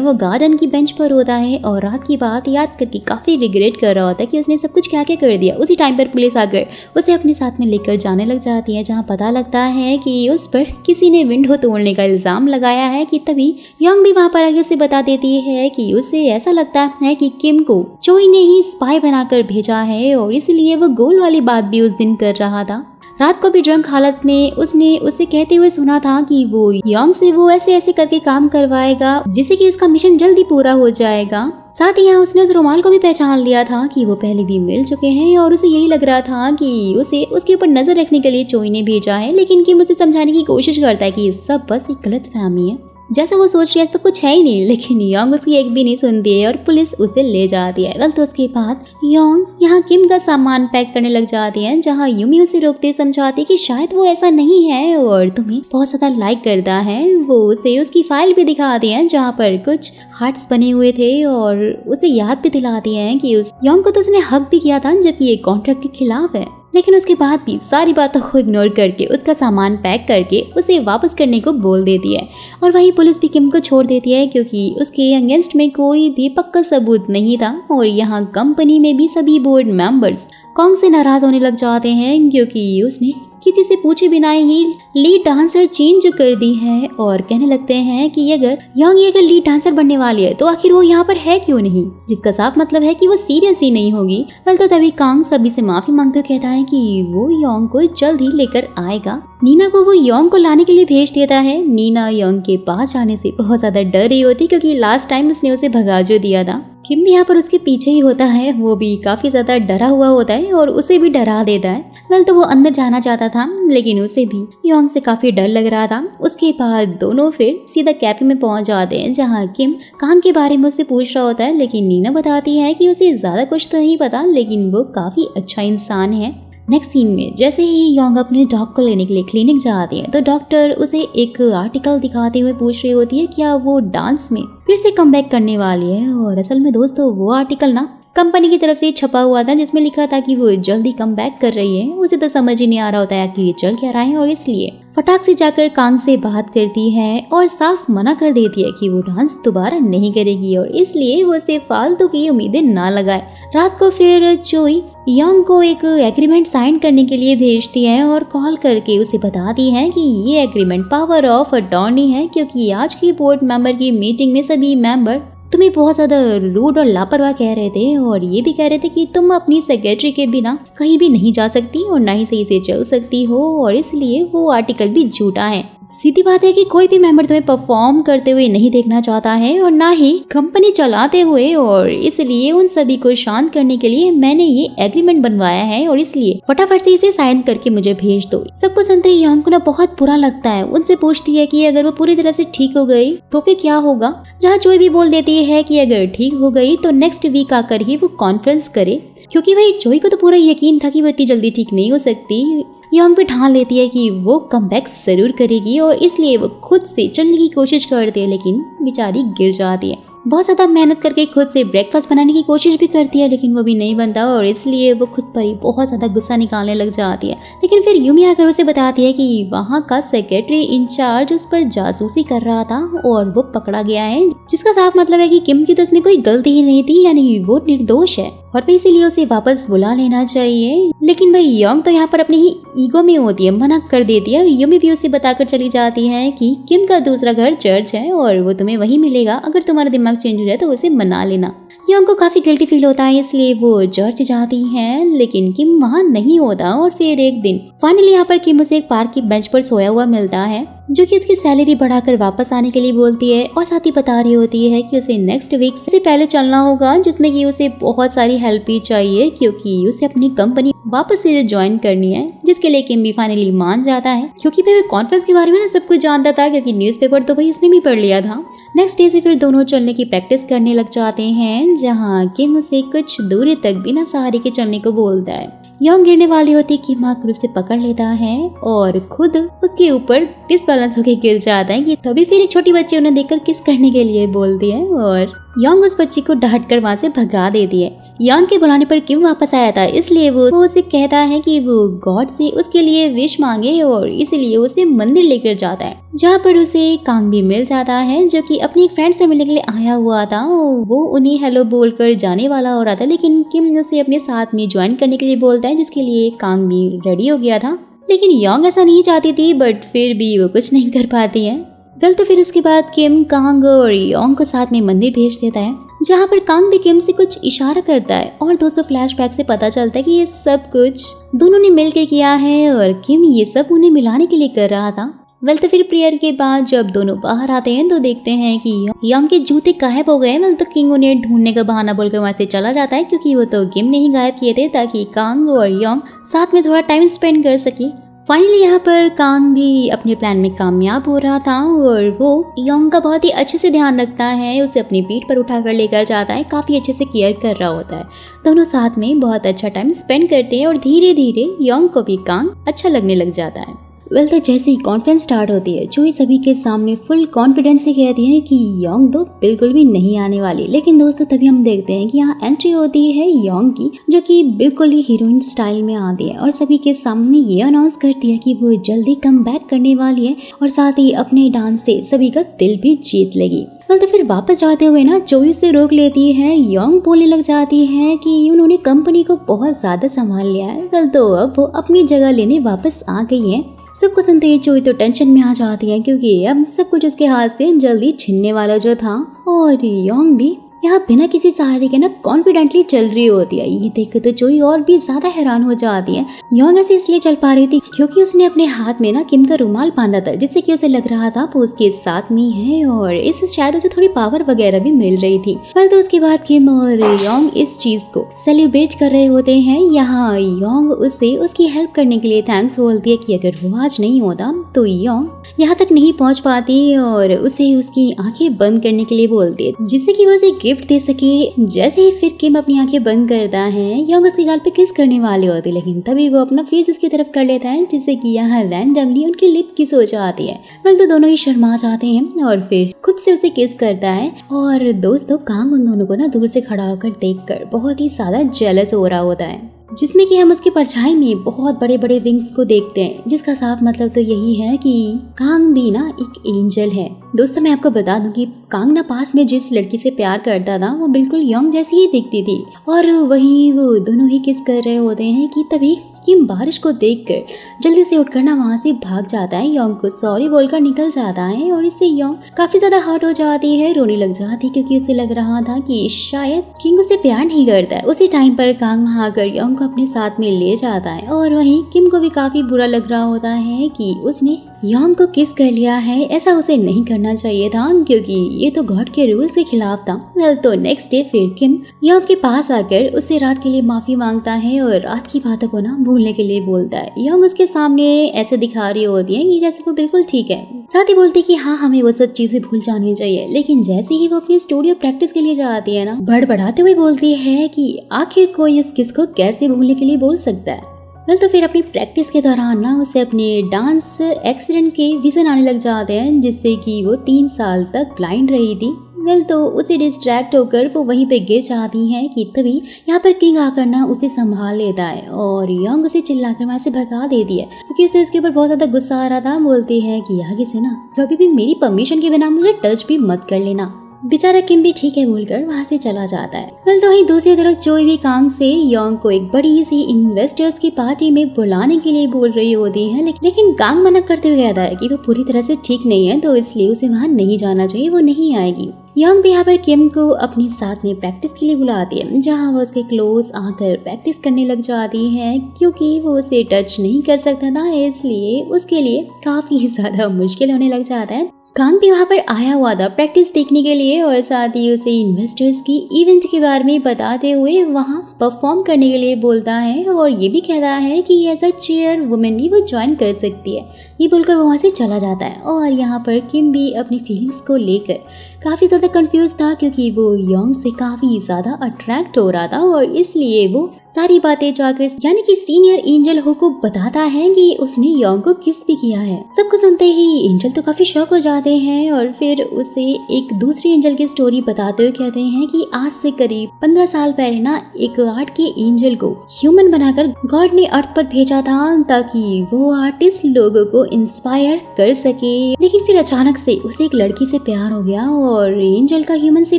वो गार्डन की बेंच पर होता है और रात की बात याद करके काफी रिग्रेट कर रहा होता है कि उसने सब कुछ क्या क्या कर दिया। उसी टाइम पर पुलिस आकर उसे अपने साथ में लेकर जाने लग जाती है, जहाँ पता लगता है कि उस पर किसी ने विंडो तोड़ने का इल्जाम लगाया है। कि तभी योंग भी वहाँ पर आगे उसे बता देती है कि उसे ऐसा लगता है कि किम को चोई ने ही स्पाई बनाकर भेजा है और इसलिए वो गोल वाली बात भी उस दिन कर रहा था। रात को भी ड्रंक हालत में उसने उसे कहते हुए सुना था कि वो योंग से वो ऐसे ऐसे करके काम करवाएगा जिससे कि उसका मिशन जल्दी पूरा हो जाएगा। साथ ही यहाँ उसने उस रुमाल को भी पहचान लिया था कि वो पहले भी मिल चुके हैं और उसे यही लग रहा था कि उसे उसके ऊपर नजर रखने के लिए चोई ने भेजा है। लेकिन किम उसे समझाने की कोशिश करता है कि ये सब बस एक गलतफहमी है, जैसे वो सोच रही है तो कुछ है ही नहीं। लेकिन योंग उसकी एक भी नहीं सुनती है और पुलिस उसे ले जाती है। वेल तो उसके बाद योंग यहाँ किम का सामान पैक करने लग जाती है, जहाँ यूमी उसे रोकते समझाती कि शायद वो ऐसा नहीं है और तुम्हें बहुत ज्यादा लाइक करता है। वो उसे उसकी फाइल भी दिखाती है जहाँ पर कुछ हार्ट्स बने हुए थे और उसे याद भी दिलाती है कि उस योंग को तो उसने हक भी किया था जबकि ये कॉन्ट्रैक्ट के खिलाफ है। लेकिन उसके बाद भी सारी बातों को इग्नोर करके उसका सामान पैक करके उसे वापस करने को बोल देती है। और वहीं पुलिस भी किम को छोड़ देती है क्योंकि उसके अगेंस्ट में कोई भी पक्का सबूत नहीं था। और यहाँ कंपनी में भी सभी बोर्ड मेंबर्स कांग से नाराज होने लग जाते हैं क्योंकि उसने किसी से पूछे बिना ही लीड डांसर चेंज कर दी है और कहने लगते हैं कि अगर लीड डांसर बनने वाली है तो आखिर वो यहाँ पर है क्यों नहीं, जिसका साफ मतलब है कि वो सीरियस ही नहीं होगी। तो तभी कांग सभी से माफी मांगते हुए कहता है कि वो योंग को जल्द ही लेकर आएगा। नीना को वो योंग को लाने के लिए भेज देता है। नीना योंग के पास जाने से बहुत ज्यादा डर रही होती क्योंकि लास्ट टाइम उसने उसे भगा जो दिया था। किम भी यहाँ पर उसके पीछे ही होता है, वो भी काफी ज्यादा डरा हुआ होता है और उसे भी डरा देता है। तो वो अंदर जाना चाहता था लेकिन उसे भी योंग से काफी डर लग रहा था। उसके बाद दोनों फिर सीधा कैफे में पहुंच जाते हैं जहाँ किम काम के बारे में उससे पूछ रहा होता है, लेकिन नीना बताती है कि उसे ज्यादा कुछ तो नहीं पता लेकिन वो काफी अच्छा इंसान है। नेक्स्ट सीन में जैसे ही योंग अपने डॉग को लेने के लिए क्लिनिक जाती है तो डॉक्टर उसे एक आर्टिकल दिखाते हुए पूछ रही होती है क्या वो डांस में फिर से कमबैक करने वाली है। और असल में दोस्तों वो आर्टिकल ना कंपनी की तरफ से छपा हुआ था जिसमें लिखा था कि वो जल्दी कम बैक कर रही है। उसे तो समझ ही नहीं आ रहा होता है कि ये चल क्या रहा है और इसलिए फटाक से जाकर कांग से बात करती है और साफ मना कर देती है कि वो डांस दोबारा नहीं करेगी और इसलिए वो उसे फालतू की उम्मीदें ना लगाए। रात को फिर चोई योंग को एक एग्रीमेंट साइन करने के लिए भेजती है और कॉल करके उसे बताती है कि ये एग्रीमेंट पावर ऑफ अटॉर्नी है क्योंकि आज की बोर्ड मेंबर की मीटिंग में सभी मेंबर तुम्हें बहुत ज्यादा रूड और लापरवाह कह रहे थे और ये भी कह रहे थे कि तुम अपनी सेक्रेटरी के बिना कहीं भी नहीं जा सकती और ना ही सही से चल सकती हो और इसलिए वो आर्टिकल भी झूठा है। सीधी बात है कि कोई भी मेंबर तुम्हें परफॉर्म करते हुए नहीं देखना चाहता है और ना ही कंपनी चलाते हुए और इसलिए उन सभी को शांत करने के लिए मैंने ये एग्रीमेंट बनवाया है और इसलिए फटाफट से इसे साइन करके मुझे भेज दो। सबको सुनते ही योंग को ना बहुत बुरा लगता है। उनसे पूछती है कि अगर वो पूरी तरह से ठीक हो गई तो फिर क्या होगा, जहाँ चोई भी बोल देती है कि अगर ठीक हो गई तो नेक्स्ट वीक आकर ही वो कॉन्फ्रेंस करे क्योंकि भाई चोई को तो पूरा यकीन था कि वो इतनी जल्दी ठीक नहीं हो सकती। योंग भी ठान लेती है कि वो कमबैक जरूर करेगी और इसलिए वो खुद से चलने की कोशिश करती है लेकिन बेचारी गिर जाती है। बहुत ज़्यादा मेहनत करके खुद से ब्रेकफास्ट बनाने की कोशिश भी करती है लेकिन वो भी नहीं बनता और इसलिए वो खुद पर ही बहुत ज़्यादा गुस्सा निकालने लग जाती है। लेकिन फिर यूमी आकर उसे बताती है कि वहाँ का सेक्रेटरी इंचार्ज उस पर जासूसी कर रहा था और वो पकड़ा गया है, जिसका साफ मतलब है कि किम की तो उसमें कोई गलती ही नहीं थी, यानी वो निर्दोष है और इसीलिए उसे वापस बुला लेना चाहिए। लेकिन भाई योंग तो यहाँ पर अपने ही ईगो में होती है, मना कर देती है। यूमी भी उसे बताकर चली जाती है कि किम का दूसरा घर चर्च है और वो तुम्हें वहीं मिलेगा, अगर तुम्हारा दिमाग चेंज हो जाए तो उसे मना लेना। योंग को काफी गिल्टी फील होता है इसलिए वो चर्च जाती है लेकिन किम वहाँ नहीं होता और फिर एक दिन फाइनली यहाँ पर किम उसे एक पार्क की बेंच पर सोया हुआ मिलता है जो कि उसकी सैलरी बढ़ाकर वापस आने के लिए बोलती है और साथ ही बता रही होती है कि उसे नेक्स्ट वीक से पहले चलना होगा जिसमें कि उसे बहुत सारी हेल्प भी चाहिए क्योंकि उसे अपनी कंपनी वापस से ज्वाइन करनी है, जिसके लिए किम भी फाइनली मान जाता है क्योंकि भाई कॉन्फ्रेंस के बारे में ना सब कुछ जानता था क्योंकि न्यूज़पेपर तो भाई उसने भी पढ़ लिया था। नेक्स्ट डे से फिर दोनों चलने की प्रैक्टिस करने लग जाते हैं जहाँ किम उसे कुछ दूरी तक बिना सहारे के चलने को बोलता है। योंग गिरने वाली होती किम आकर उसे पकड़ लेता है और खुद उसके ऊपर डिसबैलेंस होकर गिर जाता है कि तभी फिर एक छोटी बच्ची उन्हें देखकर किस करने के लिए बोलती है और योंग उस बच्ची को डांट कर वहाँ से भगा देती है। योंग के बुलाने पर किम वापस आया था इसलिए वो उसे कहता है कि वो गॉड से उसके लिए विश मांगे और इसलिए उसे मंदिर लेकर जाता है जहाँ पर उसे कांग भी मिल जाता है जो कि अपनी फ्रेंड से मिलने के लिए आया हुआ था। वो उन्हें हेलो बोलकर जाने वाला हो रहा था लेकिन किम उसे अपने साथ में ज्वाइन करने के लिए बोलता है जिसके लिए कांग भी रेडी हो गया था। लेकिन योंग ऐसा नहीं चाहती थी बट फिर भी वो कुछ नहीं कर पाती है। तो फिर उसके बाद किम कांग और योंग को साथ में मंदिर भेज देता है जहाँ पर कांग भी किम से कुछ इशारा करता है और दोस्तों फ्लैशबैक से पता चलता है कि ये सब कुछ दोनों ने मिलकर किया है और किम ये सब उन्हें मिलाने के लिए कर रहा था। तो फिर प्रेयर के बाद जब दोनों बाहर आते हैं तो देखते हैं कि योंग के जूते गायब हो गए। तो किंग उन्हें ढूंढने का बहाना बोलकर वहाँ से चला जाता है क्योंकि वो तो किम ने ही गायब किए थे ताकि कांग और योंग साथ में थोड़ा टाइम स्पेंड कर सके। फाइनली यहाँ पर कांग भी अपने प्लान में कामयाब हो रहा था और वो योंग का बहुत ही अच्छे से ध्यान रखता है, उसे अपनी पीठ पर उठाकर लेकर जाता है, काफ़ी अच्छे से केयर कर रहा होता है। दोनों साथ में बहुत अच्छा टाइम स्पेंड करते हैं और धीरे धीरे योंग को भी कांग अच्छा लगने लग जाता है। वेल तो जैसे ही कॉन्फ्रेंस स्टार्ट होती है, जोई सभी के सामने फुल कॉन्फिडेंस से कहती है कि योंग तो बिल्कुल भी नहीं आने वाली। लेकिन दोस्तों तभी हम देखते हैं कि यहाँ एंट्री होती है योंग की, जो कि बिल्कुल ही हीरोइन स्टाइल में आती है और सभी के सामने ये अनाउंस करती है कि वो जल्दी कम बैक करने वाली है और साथ ही अपने डांस से सभी का दिल भी जीत लेगी। तो फिर वापस जाते हुए ना जोई से रोक लेती है। योंग बोलने लग जाती है कि उन्होंने कंपनी को बहुत ज्यादा संभाल लिया है, तो अब वो अपनी जगह लेने वापस आ गई है। सबको सुनते ही जोई तो टेंशन में आ जाती है क्योंकि अब सब कुछ उसके हाथ से जल्दी छिनने वाला जो था। और योंग भी यहाँ बिना किसी सहारे के ना कॉन्फिडेंटली चल रही होती है। ये देख के तो जोई और भी ज्यादा हैरान हो जाती है। योंग ऐसे इसलिए चल पा रही थी क्योंकि उसने अपने हाथ में ना किम का रुमाल बांधा था, जिससे कि उसे लग रहा था वो उसके साथ में है और इससे शायद उसे थोड़ी पावर वगैरह भी मिल रही थी। पर तो उसके बाद किम और योंग इस चीज को सेलिब्रेट कर रहे होते हैं। यहाँ योंग उससे उसकी हेल्प करने के लिए थैंक्स बोलती है कि अगर वो आज नहीं होता तो योंग यहाँ तक नहीं पहुँच पाती और उसे उसकी आंखें बंद करने के लिए बोलती है, जिससे कि वो उसे गिफ्ट दे सके। जैसे ही फिर किम अपनी आंखें बंद करता है, योंग उसके गाल पे किस करने वाले होते, लेकिन तभी वो अपना फेस उसकी तरफ कर लेता है, जिससे कि यहाँ रैंडमली उनकी लिप किस हो जाती है। तो दोनों ही शर्मा जाते हैं और फिर खुद से उसे किस करता है। और दोस्तों कांग उन दोनों को ना दूर से खड़ा होकर देखकर बहुत ही ज्यादा जेलस हो रहा होता है, जिसमें कि हम उसकी परछाई में बहुत बड़े बड़े विंग्स को देखते हैं, जिसका साफ मतलब तो यही है कि कांग भी ना एक एंजल है। दोस्तों मैं आपको बता दूं कि कांग ना पास में जिस लड़की से प्यार करता था वो बिल्कुल योंग जैसी ही दिखती थी और वही वो दोनों ही किस कर रहे होते हैं कि तभी किम बारिश को देखकर जल्दी से उठकर ना वहाँ से भाग जाता है। योंग को सॉरी बोलकर निकल जाता है और इससे योंग काफी ज्यादा हर्ट हो जाती है, रोने लग जाती क्योंकि उसे लग रहा था कि शायद किंग उसे प्यार नहीं करता है। उसी टाइम पर कांग वहाँ आकर योंग को अपने साथ में ले जाता है और वहीं किम को भी काफी बुरा लग रहा होता है कि उसने योंग को किस कर लिया है। ऐसा उसे नहीं करना चाहिए था क्योंकि ये तो गॉड के रूल्स के खिलाफ था। वेल तो नेक्स्ट डे फिर किम योंग के पास आकर उससे रात के लिए माफी मांगता है और रात की बातों को ना भूलने के लिए बोलता है। योंग उसके सामने ऐसे दिखा रही होती है कि जैसे वो बिल्कुल ठीक है, साथ ही बोलती कि हाँ हमें वो सब चीजें भूल जानी चाहिए। लेकिन जैसे ही वो अपनी स्टूडियो प्रैक्टिस के लिए जाती है ना, बड़बड़ाते हुए बोलती है कि आखिर कोई इस किस को कैसे भूलने के लिए बोल सकता है। तो फिर अपनी प्रैक्टिस के दौरान ना उसे अपने डांस एक्सीडेंट के विजन आने लग जाते हैं, जिससे कि वो 3 साल तक ब्लाइंड रही थी। वेल तो उसे डिस्ट्रैक्ट होकर वो वहीं पे गिर जाती है कि तभी यहाँ पर किंग आकर ना उसे संभाल लेता है और योंग उसे चिल्लाकर वहाँ से भगा देती है क्योंकि उसे उसके ऊपर बहुत ज्यादा गुस्सा आ रहा था। बोलती है कि आगे से ना कभी भी मेरी परमिशन के बिना मुझे टच भी मत कर लेना। बेचारा किम भी ठीक है बोलकर वहाँ से चला जाता है। वेल तो वहीं दूसरी तरफ जोई भी कांग से योंग को एक बड़ी सी इन्वेस्टर्स की पार्टी में बुलाने के लिए बोल रही होती है, लेकिन कांग मना करते हुए कहता है कि वो पूरी तरह से ठीक नहीं है तो इसलिए उसे वहाँ नहीं जाना चाहिए, वो नहीं आएगी। योंग भी यहाँ पर किम को अपने साथ में प्रैक्टिस के लिए बुलाती है, जहाँ वो उसके क्लोज आकर प्रैक्टिस करने लग जाती है क्योंकि वो उसे टच नहीं कर सकता था, इसलिए उसके लिए काफी ज्यादा मुश्किल होने लग जाता है। कांग भी वहाँ पर आया हुआ था प्रैक्टिस देखने के लिए और साथ ही उसे इन्वेस्टर्स की इवेंट के बारे में बताते हुए वहाँ परफॉर्म करने के लिए बोलता है और ये भी कहता है कि एज अ चेयर वुमेन भी वो ज्वाइन कर सकती है। ये बोलकर वो वहाँ से चला जाता है और यहाँ पर किम भी अपनी फीलिंग्स को लेकर काफी ज्यादा कंफ्यूज था क्योंकि वो योंग से काफी ज्यादा अट्रैक्ट हो रहा था और इसलिए वो सारी बातें जाकर यानी कि सीनियर एंजल हो को बताता है कि उसने योंग को किस भी किया है। सबको सुनते ही एंजल तो काफी शॉक हो जाते हैं और फिर उसे एक दूसरी एंजल की स्टोरी बताते हुए कहते हैं कि आज से करीब 15 साल पहले ना एक आर्ट के एंजल को ह्यूमन बनाकर गॉड ने अर्थ पर भेजा था ताकि वो आर्टिस्ट लोगों को इंस्पायर कर सके। लेकिन फिर अचानक से उसे एक लड़की से प्यार हो गया और एंजल का ह्यूमन से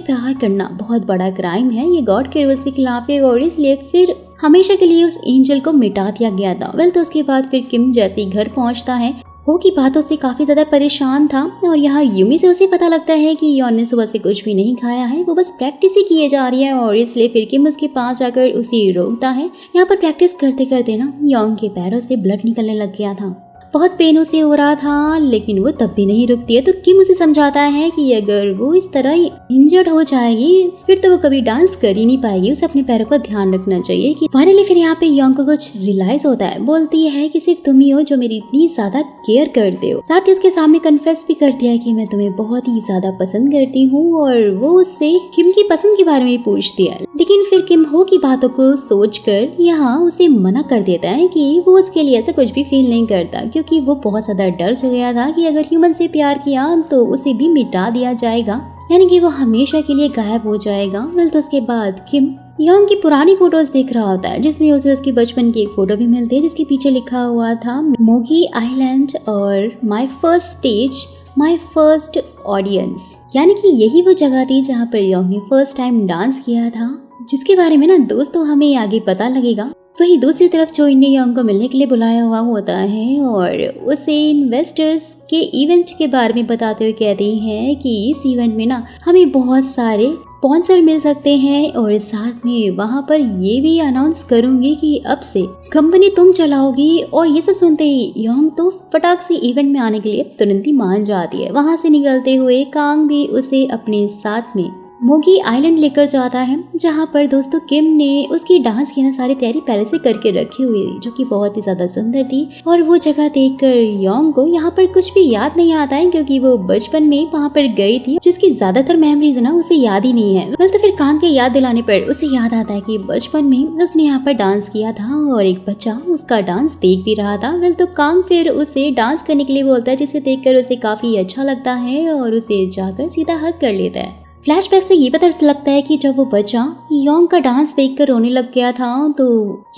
प्यार करना बहुत बड़ा क्राइम है, ये गॉड के रूल्स के खिलाफ है और इसलिए फिर हमेशा के लिए उस एंजल को मिटा दिया गया था। वेल तो उसके बाद फिर किम जैसे ही घर पहुंचता है हो की बातों से काफी ज्यादा परेशान था और यहाँ यूमी से उसे पता लगता है कि योन ने सुबह से कुछ भी नहीं खाया है, वो बस प्रैक्टिस ही किए जा रही है और इसलिए फिर किम उसके पास जाकर उसे रोकता है। यहाँ पर प्रैक्टिस करते करते ना योन के पैरों से ब्लड निकलने लग गया था, बहुत पेन उसे हो रहा था, लेकिन वो तब भी नहीं रुकती है। तो किम उसे समझाता है कि अगर वो इस तरह इंजर्ड हो जाएगी फिर तो वो कभी डांस कर ही नहीं पाएगी, उसे अपने पैरों का ध्यान रखना चाहिए। कि फाइनली फिर यहाँ पे योंग को कुछ रियलाइज होता है, बोलती है कि सिर्फ तुम ही हो जो मेरी इतनी ज्यादा केयर करते हो। साथ ही उसके सामने कन्फेस भी करती है कि मैं तुम्हें बहुत ही ज्यादा पसंद करती हूँ और वो उससे किम की पसंद के बारे में पूछती है, लेकिन फिर किम हो की बातों को सोचकर यहाँ उसे मना कर देता है कि वो उसके लिए ऐसा कुछ भी फील नहीं करता क्योंकि वो बहुत ज्यादा डर हो गया था कि अगर ह्यूमन से प्यार किया तो उसे भी मिटा दिया जाएगा, यानी कि वो हमेशा के लिए गायब हो जाएगा। तो उसके बाद किम योंग की पुरानी फोटोज देख रहा होता है, जिसमें उसे उसकी बचपन की एक फोटो भी मिलती है जिसके पीछे लिखा हुआ था मोगी आइलैंड और my first stage my first audience, यानी कि यही वो जगह थी जहाँ पर योंग ने फर्स्ट टाइम डांस किया था, जिसके बारे में ना दोस्तों हमें आगे पता लगेगा। वही दूसरी तरफ चोइन ने योंग को मिलने के लिए बुलाया हुआ होता है और उसे इन्वेस्टर्स के इवेंट के बारे में बताते हुए कहते हैं कि इस इवेंट में ना हमें बहुत सारे स्पॉन्सर मिल सकते हैं और साथ में वहाँ पर ये भी अनाउंस करूंगी कि अब से कंपनी तुम चलाओगी। और ये सब सुनते ही योंग तो फटाक से इवेंट में आने के लिए तुरंत ही मान जाती है। वहाँ से निकलते हुए कांग भी उसे अपने साथ में मोगी आइलैंड लेकर जाता है, जहाँ पर दोस्तों किम ने उसकी डांस की ना सारी तैयारी पहले से करके रखी हुई थी, जो कि बहुत ही ज्यादा सुंदर थी। और वो जगह देखकर योंग को यहाँ पर कुछ भी याद नहीं आता है, क्योंकि वो बचपन में वहाँ पर गई थी, जिसकी ज्यादातर मेमोरीज ना उसे याद ही नहीं है। बस तो फिर कांग के याद दिलाने पर उसे याद आता है कि बचपन में उसने यहाँ पर डांस किया था और एक बच्चा उसका डांस देख भी रहा था। तो कांग फिर उसे डांस करने के लिए बोलता है, जिसे देखकर उसे काफी अच्छा लगता है और उसे जाकर सीधा हक कर लेता है। फ्लैशबैक से ये पता लगता है कि जब वो बच्चा योंग का डांस देखकर रोने लग गया था तो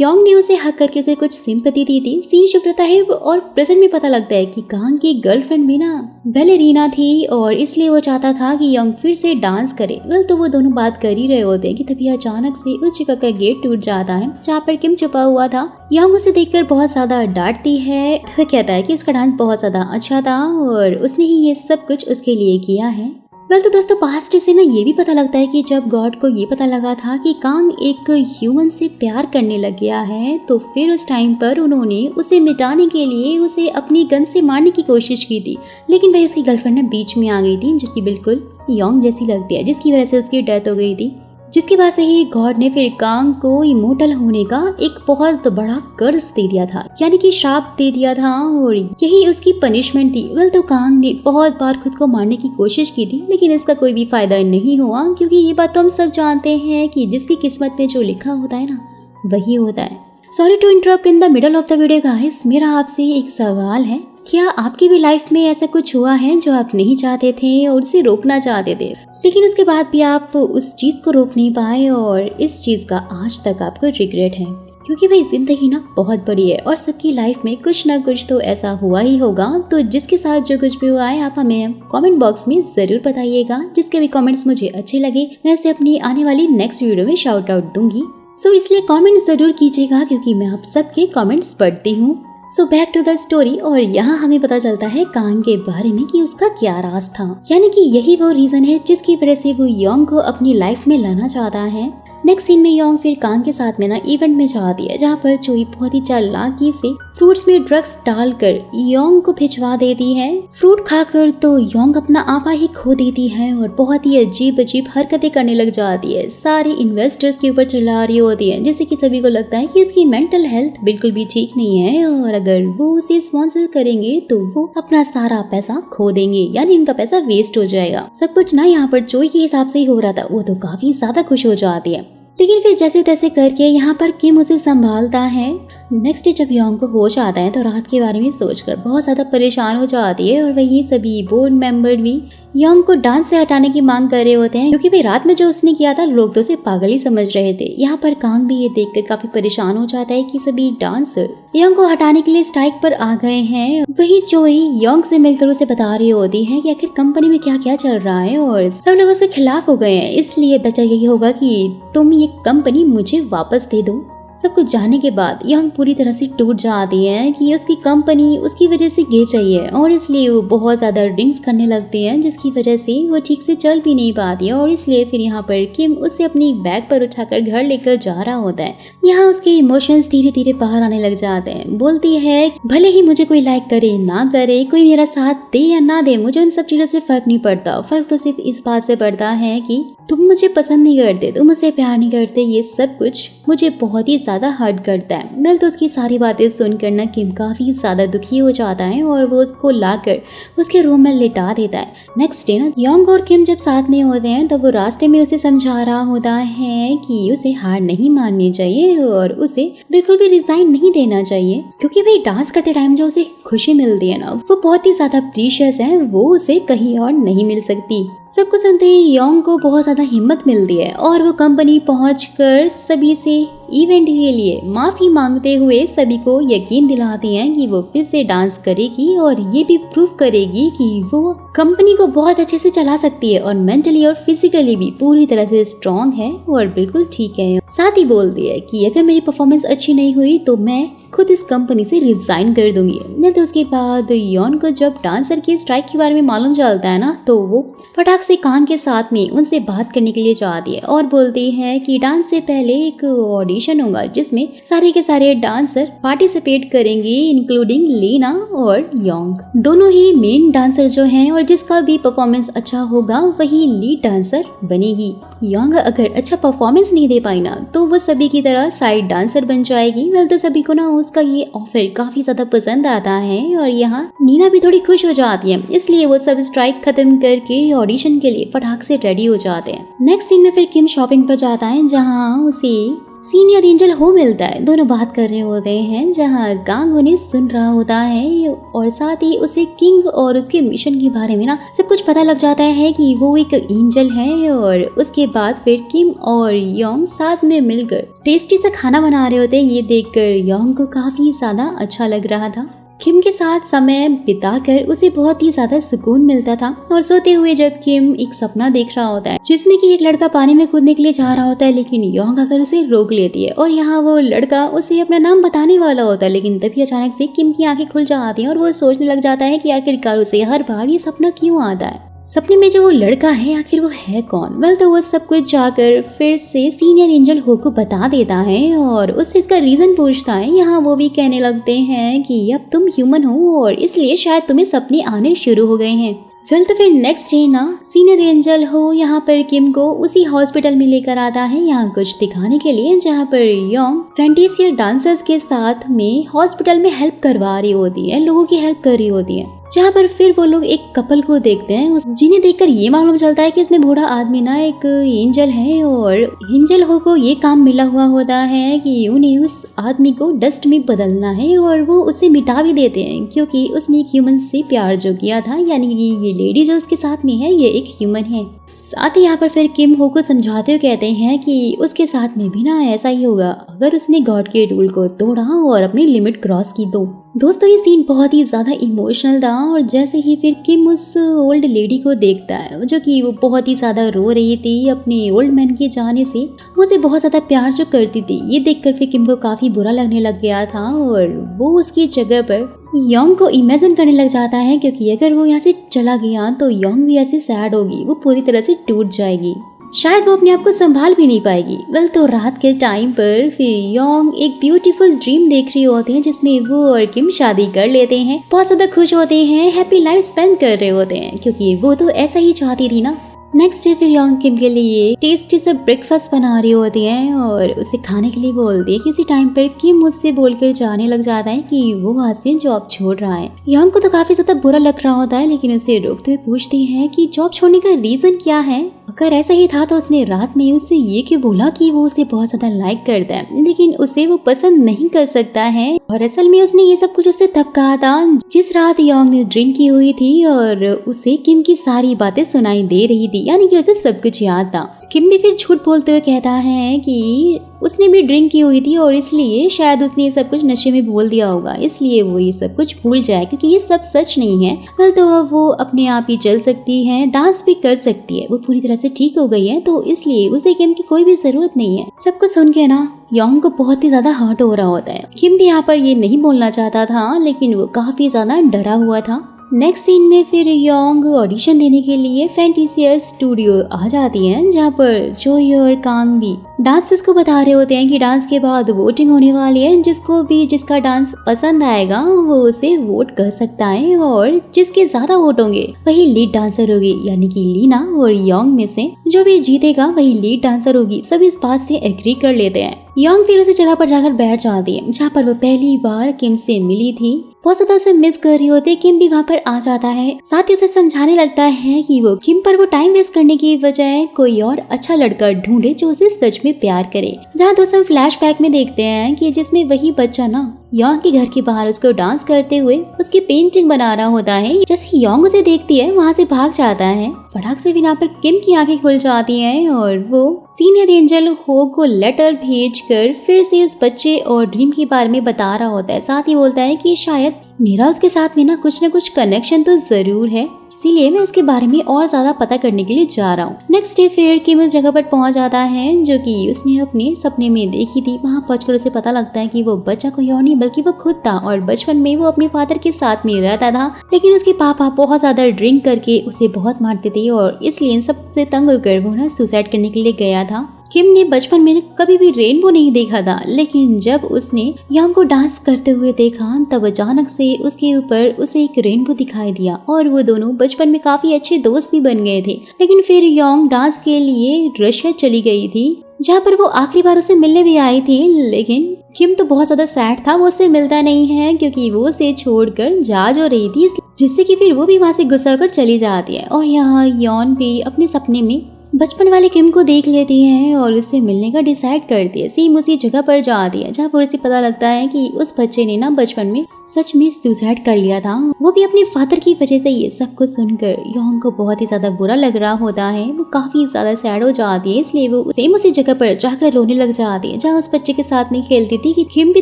योंग ने उसे हक करके उसे कुछ सिंपैथी दी थी। सीन शिफ्ट होता है और प्रेजेंट में पता लगता है कि कांग की गर्लफ्रेंड भी ना बैलेरीना थी और इसलिए वो चाहता था कि योंग फिर से डांस करे। तो वो दोनों बात कर ही रहे होते हैं कि तभी अचानक से उस जगह का गेट टूट जाता है जहाँ पर किम छुपा हुआ था। योंग उसे देखकर बहुत ज्यादा डांटती है। वह कहता है कि उसका डांस बहुत ज्यादा अच्छा था और उसने ही ये सब कुछ उसके लिए किया है। तो दोस्तों पास्ट से ना ये भी पता लगता है कि जब गॉड को ये पता लगा था कि कांग एक ह्यूमन से प्यार करने लग गया है, तो फिर उस टाइम पर उन्होंने उसे मिटाने के लिए उसे अपनी गन से मारने की कोशिश की थी। लेकिन भाई उसकी गर्लफ्रेंड ना बीच में आ गई थी, जो कि बिल्कुल योंग जैसी लगती है, जिसकी वजह से उसकी डेथ हो गई थी। जिसकी वजह से ही गॉड ने फिर कांग को इमोर्टल होने का एक बहुत बड़ा कर्ज दे दिया था, यानी कि श्राप दे दिया था और यही उसकी पनिशमेंट थी। तो कांग ने बहुत बार खुद को मारने की कोशिश की थी, लेकिन इसका कोई भी फायदा नहीं हुआ, क्योंकि ये बात तो हम सब जानते हैं कि जिसकी किस्मत में जो लिखा होता है ना वही होता है। Sorry to interrupt in the middle of the video guys, मेरा आपसे एक सवाल है, क्या आपकी भी लाइफ में ऐसा कुछ हुआ है जो आप नहीं चाहते थे और उसे रोकना चाहते थे, लेकिन उसके बाद भी आप उस चीज को रोक नहीं पाए और इस चीज का आज तक आपको रिग्रेट है? क्योंकि भाई जिंदगी ना बहुत बड़ी है और सबकी लाइफ में कुछ ना कुछ तो ऐसा हुआ ही होगा। तो जिसके साथ जो कुछ भी हुआ है आप हमें कमेंट बॉक्स में जरूर बताइएगा। जिसके भी कमेंट्स मुझे अच्छे लगे मैं इसे अपनी आने वाली नेक्स्ट वीडियो में शाउट आउट दूंगी। सो इसलिए कमेंट जरूर कीजिएगा, क्योंकि मैं आप सबके कमेंट्स पढ़ती हूँ। So back to the story, और यहाँ हमें पता चलता है कांग के बारे में कि उसका क्या राज था, यानी कि यही वो रीजन है जिसकी वजह से वो योंग को अपनी लाइफ में लाना चाहता है। नेक्स्ट सीन में योंग फिर कांग के साथ में ना इवेंट में जाती है, जहाँ पर चोई बहुत ही चालाकी से फ्रूट्स में ड्रग्स डालकर योंग को भिजवा देती है। फ्रूट खाकर तो योंग अपना आपा ही खो देती है और बहुत ही अजीब अजीब हरकतें करने लग जाती है। सारे इन्वेस्टर्स के ऊपर चिल्ला रही होती है, जैसे कि सभी को लगता है कि उसकी मेंटल हेल्थ बिल्कुल भी ठीक नहीं है और अगर वो उसे स्पॉन्सर करेंगे तो वो अपना सारा पैसा खो देंगे, यानी उनका पैसा वेस्ट हो जाएगा। सब कुछ ना यहाँ पर चोई के हिसाब से ही हो रहा था। वो तो काफी ज्यादा खुश हो जाती है, लेकिन फिर जैसे तैसे करके यहाँ पर किम उसे संभालता है। नेक्स्ट डे जब योंग को होश आता है तो रात के बारे में सोचकर बहुत ज्यादा परेशान हो जाती है और वही सभी बोर्ड मेंबर भी योंग को डांस से हटाने की मांग कर रहे होते हैं, क्योंकि भाई रात में जो उसने किया था लोग तो उसे पागल ही समझ रहे थे। यहाँ पर कांग भी ये देखकर काफी परेशान हो जाता है कि सभी डांसर योंग को हटाने के लिए स्ट्राइक पर आ गए हैं। वही चोई योंग से मिलकर उसे बता रही होती है कि आखिर कंपनी में क्या क्या चल रहा है और सब लोग उसके खिलाफ हो गए हैं, इसलिए बचा यही होगा कि तुम ये कंपनी मुझे वापस दे दो। सब कुछ जानने के बाद योंग पूरी तरह से टूट जाती है कि उसकी कंपनी उसकी वजह से गिर रही है और इसलिए वो बहुत ज्यादा ड्रिंक्स करने लगती है, जिसकी वजह से वो ठीक से चल भी नहीं पाती है। और इसलिए फिर यहाँ पर किम उसे अपनी बैग पर उठाकर घर लेकर जा रहा होता है। यहाँ उसके इमोशंस धीरे धीरे बाहर आने लग जाते हैं। बोलती है भले ही मुझे कोई लाइक करे ना करे, कोई मेरा साथ दे या ना दे, मुझे उन सब चीजों से फर्क नहीं पड़ता। फर्क तो सिर्फ इस बात से पड़ता है कि तुम मुझे पसंद नहीं करते, तुम मुझसे प्यार नहीं करते, ये सब कुछ मुझे बहुत ही ज्यादा हर्ट करता है। वेल तो उसकी सारी बातें सुनकर ना किम काफी ज्यादा दुखी हो जाता है और वो उसको लाकर उसके रूम में लिटा देता है। नेक्स्ट डे ना योंग और किम जब साथ में होते हैं तो वो रास्ते में उसे समझा रहा होता है कि उसे हार नहीं माननी चाहिए और उसे बिल्कुल भी रिजाइन नहीं देना चाहिए, क्योंकि भाई डांस करते टाइम जो उसे खुशी मिलती है ना वो बहुत ही ज्यादा प्रीशियस है, वो उसे कहीं और नहीं मिल सकती। सब कुछ सुनते ही योंग को बहुत ज्यादा हिम्मत मिलती है और वो कंपनी पहुंचकर सभी से इवेंट के लिए माफी मांगते हुए सभी को यकीन दिलाती हैं कि वो फिर से डांस करेगी और ये भी प्रूफ करेगी कि वो कंपनी को बहुत अच्छे से चला सकती है और मेंटली और फिजिकली भी पूरी तरह से स्ट्रांग है और बिल्कुल ठीक है। साथ ही बोलती है कि अगर मेरी परफॉर्मेंस अच्छी नहीं हुई तो मैं खुद इस कंपनी से रिजाइन कर दूंगी। नहीं तो उसके बाद योन को जब डांसर की स्ट्राइक के बारे में मालूम चलता है ना तो वो फटाक से कान के साथ में उनसे बात करने के लिए जाती है और बोलती है कि डांस से पहले एक ऑडिशन होगा जिसमें सारे के सारे डांसर पार्टिसिपेट करेंगे, इंक्लूडिंग लीना और योंग। दोनों ही मेन डांसर जो हैं और जिसका भी परफॉर्मेंस अच्छा होगा वही लीड डांसर बनेगी। योंग अगर अच्छा परफॉर्मेंस नहीं दे पाई ना तो वो सभी की तरह साइड डांसर बन जाएगी। वेल तो सभी को ना उसका ये ऑफर काफी ज्यादा पसंद आता है और यहाँ नीना भी थोड़ी खुश हो जाती है, इसलिए वो सब स्ट्राइक खत्म करके ऑडिशन के लिए फटाक से रेडी हो जाते हैं। नेक्स्ट सीन में फिर किम शॉपिंग पर जाता है जहाँ उसे सीनियर एंजल हो मिलता है। दोनों बात कर रहे होते हैं जहाँ गांग उन्हें सुन रहा होता है और साथ ही उसे किंग और उसके मिशन के बारे में ना सब कुछ पता लग जाता है कि वो एक एंजल है। और उसके बाद फिर किम और योंग साथ में मिलकर टेस्टी सा खाना बना रहे होते हैं। ये देखकर योंग को काफी ज्यादा अच्छा लग रहा था। किम के साथ समय बिताकर उसे बहुत ही ज्यादा सुकून मिलता था। और सोते हुए जब किम एक सपना देख रहा होता है जिसमें कि एक लड़का पानी में कूदने के लिए जा रहा होता है, लेकिन योंग आकर उसे रोक लेती है और यहाँ वो लड़का उसे अपना नाम बताने वाला होता है, लेकिन तभी अचानक से किम की आंखें खुल जाती हैं और वो सोचने लग जाता है कि आखिरकार उसे हर बार ये सपना क्यों आता है, सपने में जो वो लड़का है आखिर वो है कौन। वेल तो वो सब कुछ जाकर फिर से सीनियर एंजल हो को बता देता है और उससे इसका रीजन पूछता है। यहाँ वो भी कहने लगते हैं कि अब तुम ह्यूमन हो और इसलिए शायद तुम्हें सपने आने शुरू हो गए हैं। वेल तो फिर नेक्स्ट डे ना सीनियर एंजल हो यहाँ पर किम को उसी हॉस्पिटल में लेकर आता है यहाँ कुछ दिखाने के लिए, जहाँ पर योंग फैंटेसिया डांसर्स के साथ में हॉस्पिटल में हेल्प करवा रही होती है, लोगों की हेल्प कर रही होती है। जहाँ पर फिर वो लोग एक कपल को देखते हैं जिन्हें देखकर ये मालूम चलता है कि उसमें बूढ़ा आदमी ना एक एंजल है और एंजल हो को ये काम मिला हुआ होता है कि उन्हें उस आदमी को डस्ट में बदलना है और वो उसे मिटा भी देते हैं क्योंकि उसने एक ह्यूमन से प्यार जो किया था, यानी कि ये लेडी जो उसके साथ में है ये एक ह्यूमन है। साथ ही यहाँ पर फिर किम हो को समझाते हुए कहते हैं कि उसके साथ में भी ना ऐसा ही होगा अगर उसने गॉड के रूल को तोड़ा और अपनी लिमिट क्रॉस की तो। दोस्तों ये सीन बहुत ही ज्यादा इमोशनल था और जैसे ही फिर किम उस ओल्ड लेडी को देखता है जो कि वो बहुत ही ज्यादा रो रही थी अपने ओल्ड मैन के जाने से, वो उसे बहुत ज्यादा प्यार जो करती थी, ये देखकर फिर किम को काफी बुरा लगने लग गया था और वो उसकी जगह पर योंग को इमेजिन करने लग जाता है क्योंकि अगर वो यहाँ से चला गया तो योंग भी ऐसे सैड होगी, वो पूरी तरह से टूट जाएगी, शायद वो अपने आप को संभाल भी नहीं पाएगी। वेल तो रात के टाइम पर फिर योंग एक ब्यूटीफुल ड्रीम देख रही होते हैं जिसमें वो और किम शादी कर लेते हैं, बहुत ज्यादा खुश होते हैं, हैप्पी लाइफ स्पेंड कर रहे होते हैं क्योंकि वो तो ऐसा ही चाहती थी ना। नेक्स्ट डे फिर योंग किम के लिए टेस्टी सा ब्रेकफास्ट बना रही होती है और उसे खाने के लिए बोलती है। किसी टाइम पर किम मुझसे बोलकर जाने लग जाता है कि वो आज से जॉब छोड़ रहा है। योंग को तो काफी ज्यादा बुरा लग रहा होता है लेकिन उसे रोकते हुए पूछती है कि जॉब छोड़ने का रीजन क्या है। अगर ऐसा ही था तो उसने रात में उससे ये क्यों बोला कि वो उसे बहुत ज्यादा लाइक करता है लेकिन उसे वो पसंद नहीं कर सकता है। और असल में उसने ये सब कुछ उससे तब कहा था जिस रात योंग ने ड्रिंक की हुई थी और उसे किम की सारी बातें सुनाई दे रही थी, यानी कि उसे सब कुछ याद था। किम भी फिर झूठ बोलते हुए कहता है कि उसने भी ड्रिंक की हुई थी और इसलिए शायद उसने ये सब कुछ नशे में बोल दिया होगा, इसलिए वो ये सब कुछ भूल जाए क्योंकि ये सब सच नहीं है। वेल तो अब वो अपने आप ही चल सकती है, डांस भी कर सकती है, वो पूरी तरह से ठीक हो गई है तो इसलिए उसे किम की कोई भी जरूरत नहीं है। सब कुछ सुन के ना योंग को बहुत ही ज्यादा हर्ट हो रहा होता है। किम भी यहाँ पर ये नहीं बोलना चाहता था लेकिन वो काफी ज्यादा डरा हुआ था। नेक्स्ट सीन में फिर योंग ऑडिशन देने के लिए फैंटेसियस स्टूडियो आ जाती हैं, जहाँ पर जोई और कांग भी डांसर्स को बता रहे होते हैं कि डांस के बाद वोटिंग होने वाली है। जिसका डांस पसंद आएगा वो उसे वोट कर सकता है और जिसके ज्यादा वोट होंगे वही लीड डांसर होगी, यानी कि लीना और योंग में से जो भी जीतेगा वही लीड डांसर होगी। सब इस बात से एग्री कर लेते हैं। योंग फिर उसी जगह पर जाकर बैठ जाती है जहाँ पर वो पहली बार किम से मिली थी। बहुत ज्यादा उसे मिस कर रही होती है। किम भी वहाँ पर आ जाता है, साथ ही उसे समझाने लगता है कि वो किम पर वो टाइम वेस्ट करने की बजाय कोई और अच्छा लड़का ढूंढे जो उसे सच में प्यार करे। जहाँ दोस्तों हम फ्लैशबैक में देखते हैं कि जिसमें वही बच्चा ना योंग के घर के बाहर उसको डांस करते हुए उसकी पेंटिंग बना रहा होता है। जैसे योंग उसे देखती है वहाँ से भाग जाता है। फटाक से बिना पर किम की आंखें खुल जाती हैं और वो सीनियर एंजल हो को लेटर भेजकर फिर से उस बच्चे और ड्रीम के बारे में बता रहा होता है। साथ ही बोलता है कि शायद मेरा उसके साथ में ना कुछ कनेक्शन तो जरूर है, इसीलिए मैं इसके बारे में और ज्यादा पता करने के लिए जा रहा हूँ। नेक्स्ट डे फिर किम उस जगह पर पहुंच जाता है जो कि उसने अपने सपने में देखी थी। वहाँ पहुंचकर उसे पता लगता है कि वो बच्चा कोई और नहीं बल्कि वो खुद था और बचपन में वो अपने फादर के साथ में रहता था, लेकिन उसके पापा बहुत ज्यादा ड्रिंक करके उसे बहुत मारते थे और इसलिए इन सबसे तंग होकर वो ना सुसाइड करने के लिए गया था। किम ने बचपन में कभी भी रेनबो नहीं देखा था, लेकिन जब उसने योंग को डांस करते हुए देखा तब अचानक से उसके ऊपर उसे एक रेनबो दिखाई दिया और वो दोनों बचपन में काफी अच्छे दोस्त भी बन गए थे। लेकिन फिर योंग डांस के लिए रशिया चली गई थी, जहाँ पर वो आखिरी बार उसे मिलने भी आई थी। लेकिन किम तो बहुत ज्यादा सैड था, वो उससे मिलता नहीं है क्योंकि वो उसे छोड़कर जा जो रही थी, जिससे कि फिर वो भी वहाँ से गुस्सा कर चली जाती है। और यहाँ योन भी अपने सपने में बचपन वाले किम को देख लेती है और उससे मिलने का डिसाइड करती है। सेम उसी जगह पर जाती है जहाँ पर उसे पता लगता है कि उस बच्चे ने ना बचपन में सच में सुसाइड कर लिया था, वो भी अपने फादर की वजह से। ये सब कुछ सुनकर योंग को बहुत ही ज्यादा बुरा लग रहा होता है, वो काफी ज्यादा सैड हो जाती है, इसलिए वो सेम उसी जगह पर जाकर रोने लग जाती है जहाँ उस बच्चे के साथ में खेलती थी। कि किम भी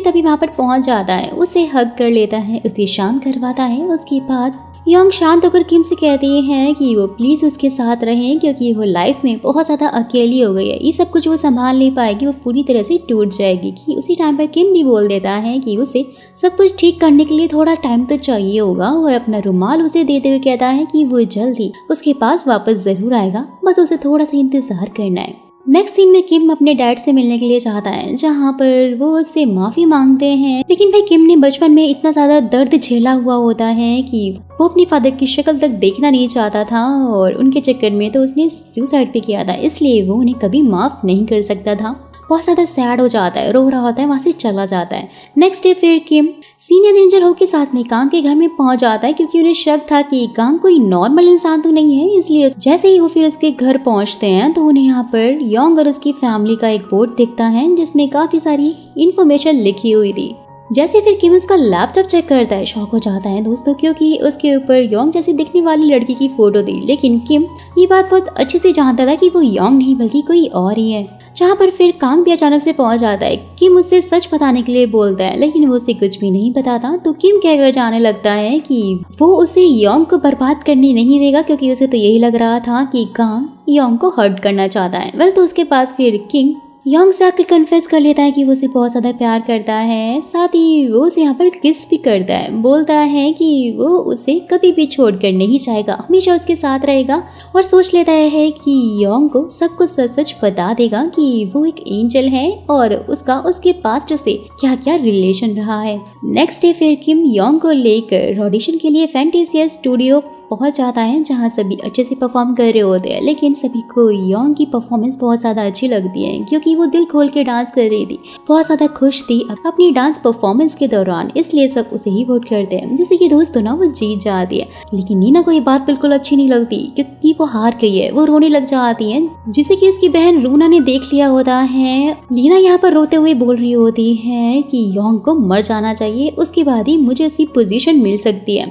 तभी वहाँ पर पहुंच जाता है, उसे हग कर लेता है, उसे शांत करवाता है। उसके बाद योंग शांत होकर किम से कहती है कि वो प्लीज उसके साथ रहें क्योंकि वो लाइफ में बहुत ज्यादा अकेली हो गई है, ये सब कुछ वो संभाल नहीं पाएगी, वो पूरी तरह से टूट जाएगी। कि उसी टाइम पर किम भी बोल देता है कि उसे सब कुछ ठीक करने के लिए थोड़ा टाइम तो चाहिए होगा और अपना रुमाल उसे देते हुए कहता है कि वो जल्द ही उसके पास वापस जरूर आएगा, बस उसे थोड़ा सा इंतजार करना है। नेक्स्ट सीन में किम अपने डैड से मिलने के लिए चाहता है, जहाँ पर वो उससे माफी मांगते हैं। लेकिन भाई किम ने बचपन में इतना ज्यादा दर्द झेला हुआ होता है कि वो अपने फादर की शक्ल तक देखना नहीं चाहता था और उनके चक्कर में तो उसने सुसाइड भी किया था, इसलिए वो उन्हें कभी माफ नहीं कर सकता था। बहुत ज़्यादा सैड हो जाता है, रो रहा होता है, वहाँ से चला जाता है। नेक्स्ट डे फिर किम सीनियर एंजल हो के साथ में कांग के घर में पहुंच जाता है क्योंकि उन्हें शक था कि कांग कोई नॉर्मल इंसान तो नहीं है। इसलिए जैसे ही वो फिर उसके घर पहुंचते हैं तो उन्हें यहाँ पर योंग और उसकी फैमिली का एक बोर्ड दिखता है जिसमें काफी सारी इंफॉर्मेशन लिखी हुई थी। जैसे फिर किम उसका लैपटॉप चेक करता है, शॉक हो जाता है दोस्तों, क्योंकि उसके ऊपर योंग जैसी दिखने वाली लड़की की फोटो थी। लेकिन किम ये बात बहुत अच्छे से जानता था कि वो योंग नहीं बल्कि कोई और ही है। जहाँ पर फिर कांग भी अचानक से पहुंच जाता है। किम उससे सच बताने के लिए बोलता है, लेकिन वो उसे कुछ भी नहीं बताता। तो किम कहकर जाने लगता है कि वो उसे योंग को बर्बाद करने नहीं देगा, क्योंकि उसे तो यही लग रहा था कि कांग योंग को हर्ट करना चाहता है। वेल, तो उसके बाद फिर किंग योंग से आकर कन्फेस कर लेता है कि वो उसे बहुत ज्यादा प्यार करता है। साथ ही वो उसे यहाँ पर किस भी करता है, बोलता है कि वो उसे कभी भी छोड़कर नहीं जाएगा, हमेशा उसके साथ रहेगा। और सोच लेता है कि योंग को सब कुछ सच सच बता देगा कि वो एक एंजल है और उसका उसके पास्ट से क्या क्या रिलेशन रहा है। नेक्स्ट डे फिर किम योंग को लेकर ऑडिशन के लिए फैंटेसियस स्टूडियो पहुंच जाता है, जहां सभी अच्छे से परफॉर्म कर रहे होते हैं। लेकिन सभी को योंग की परफॉर्मेंस बहुत ज्यादा अच्छी लगती है क्योंकि वो दिल खोल के डांस कर रही थी, बहुत ज्यादा खुश थी अपनी डांस परफॉर्मेंस के दौरान, इसलिए सब उसे ही वोट करते हैं, जिससे कि दोस्तों ना वो जीत जाती है। लेकिन नीना को ये बात बिल्कुल अच्छी नहीं लगती क्योंकि वो हार गई है, वो रोने लग जाती है, जिसे कि उसकी बहन लूना ने देख लिया होता है। लीना यहाँ पर रोते हुए बोल रही होती है कि योंग को मर जाना चाहिए, उसके बाद ही मुझे उसकी पोजीशन मिल सकती है।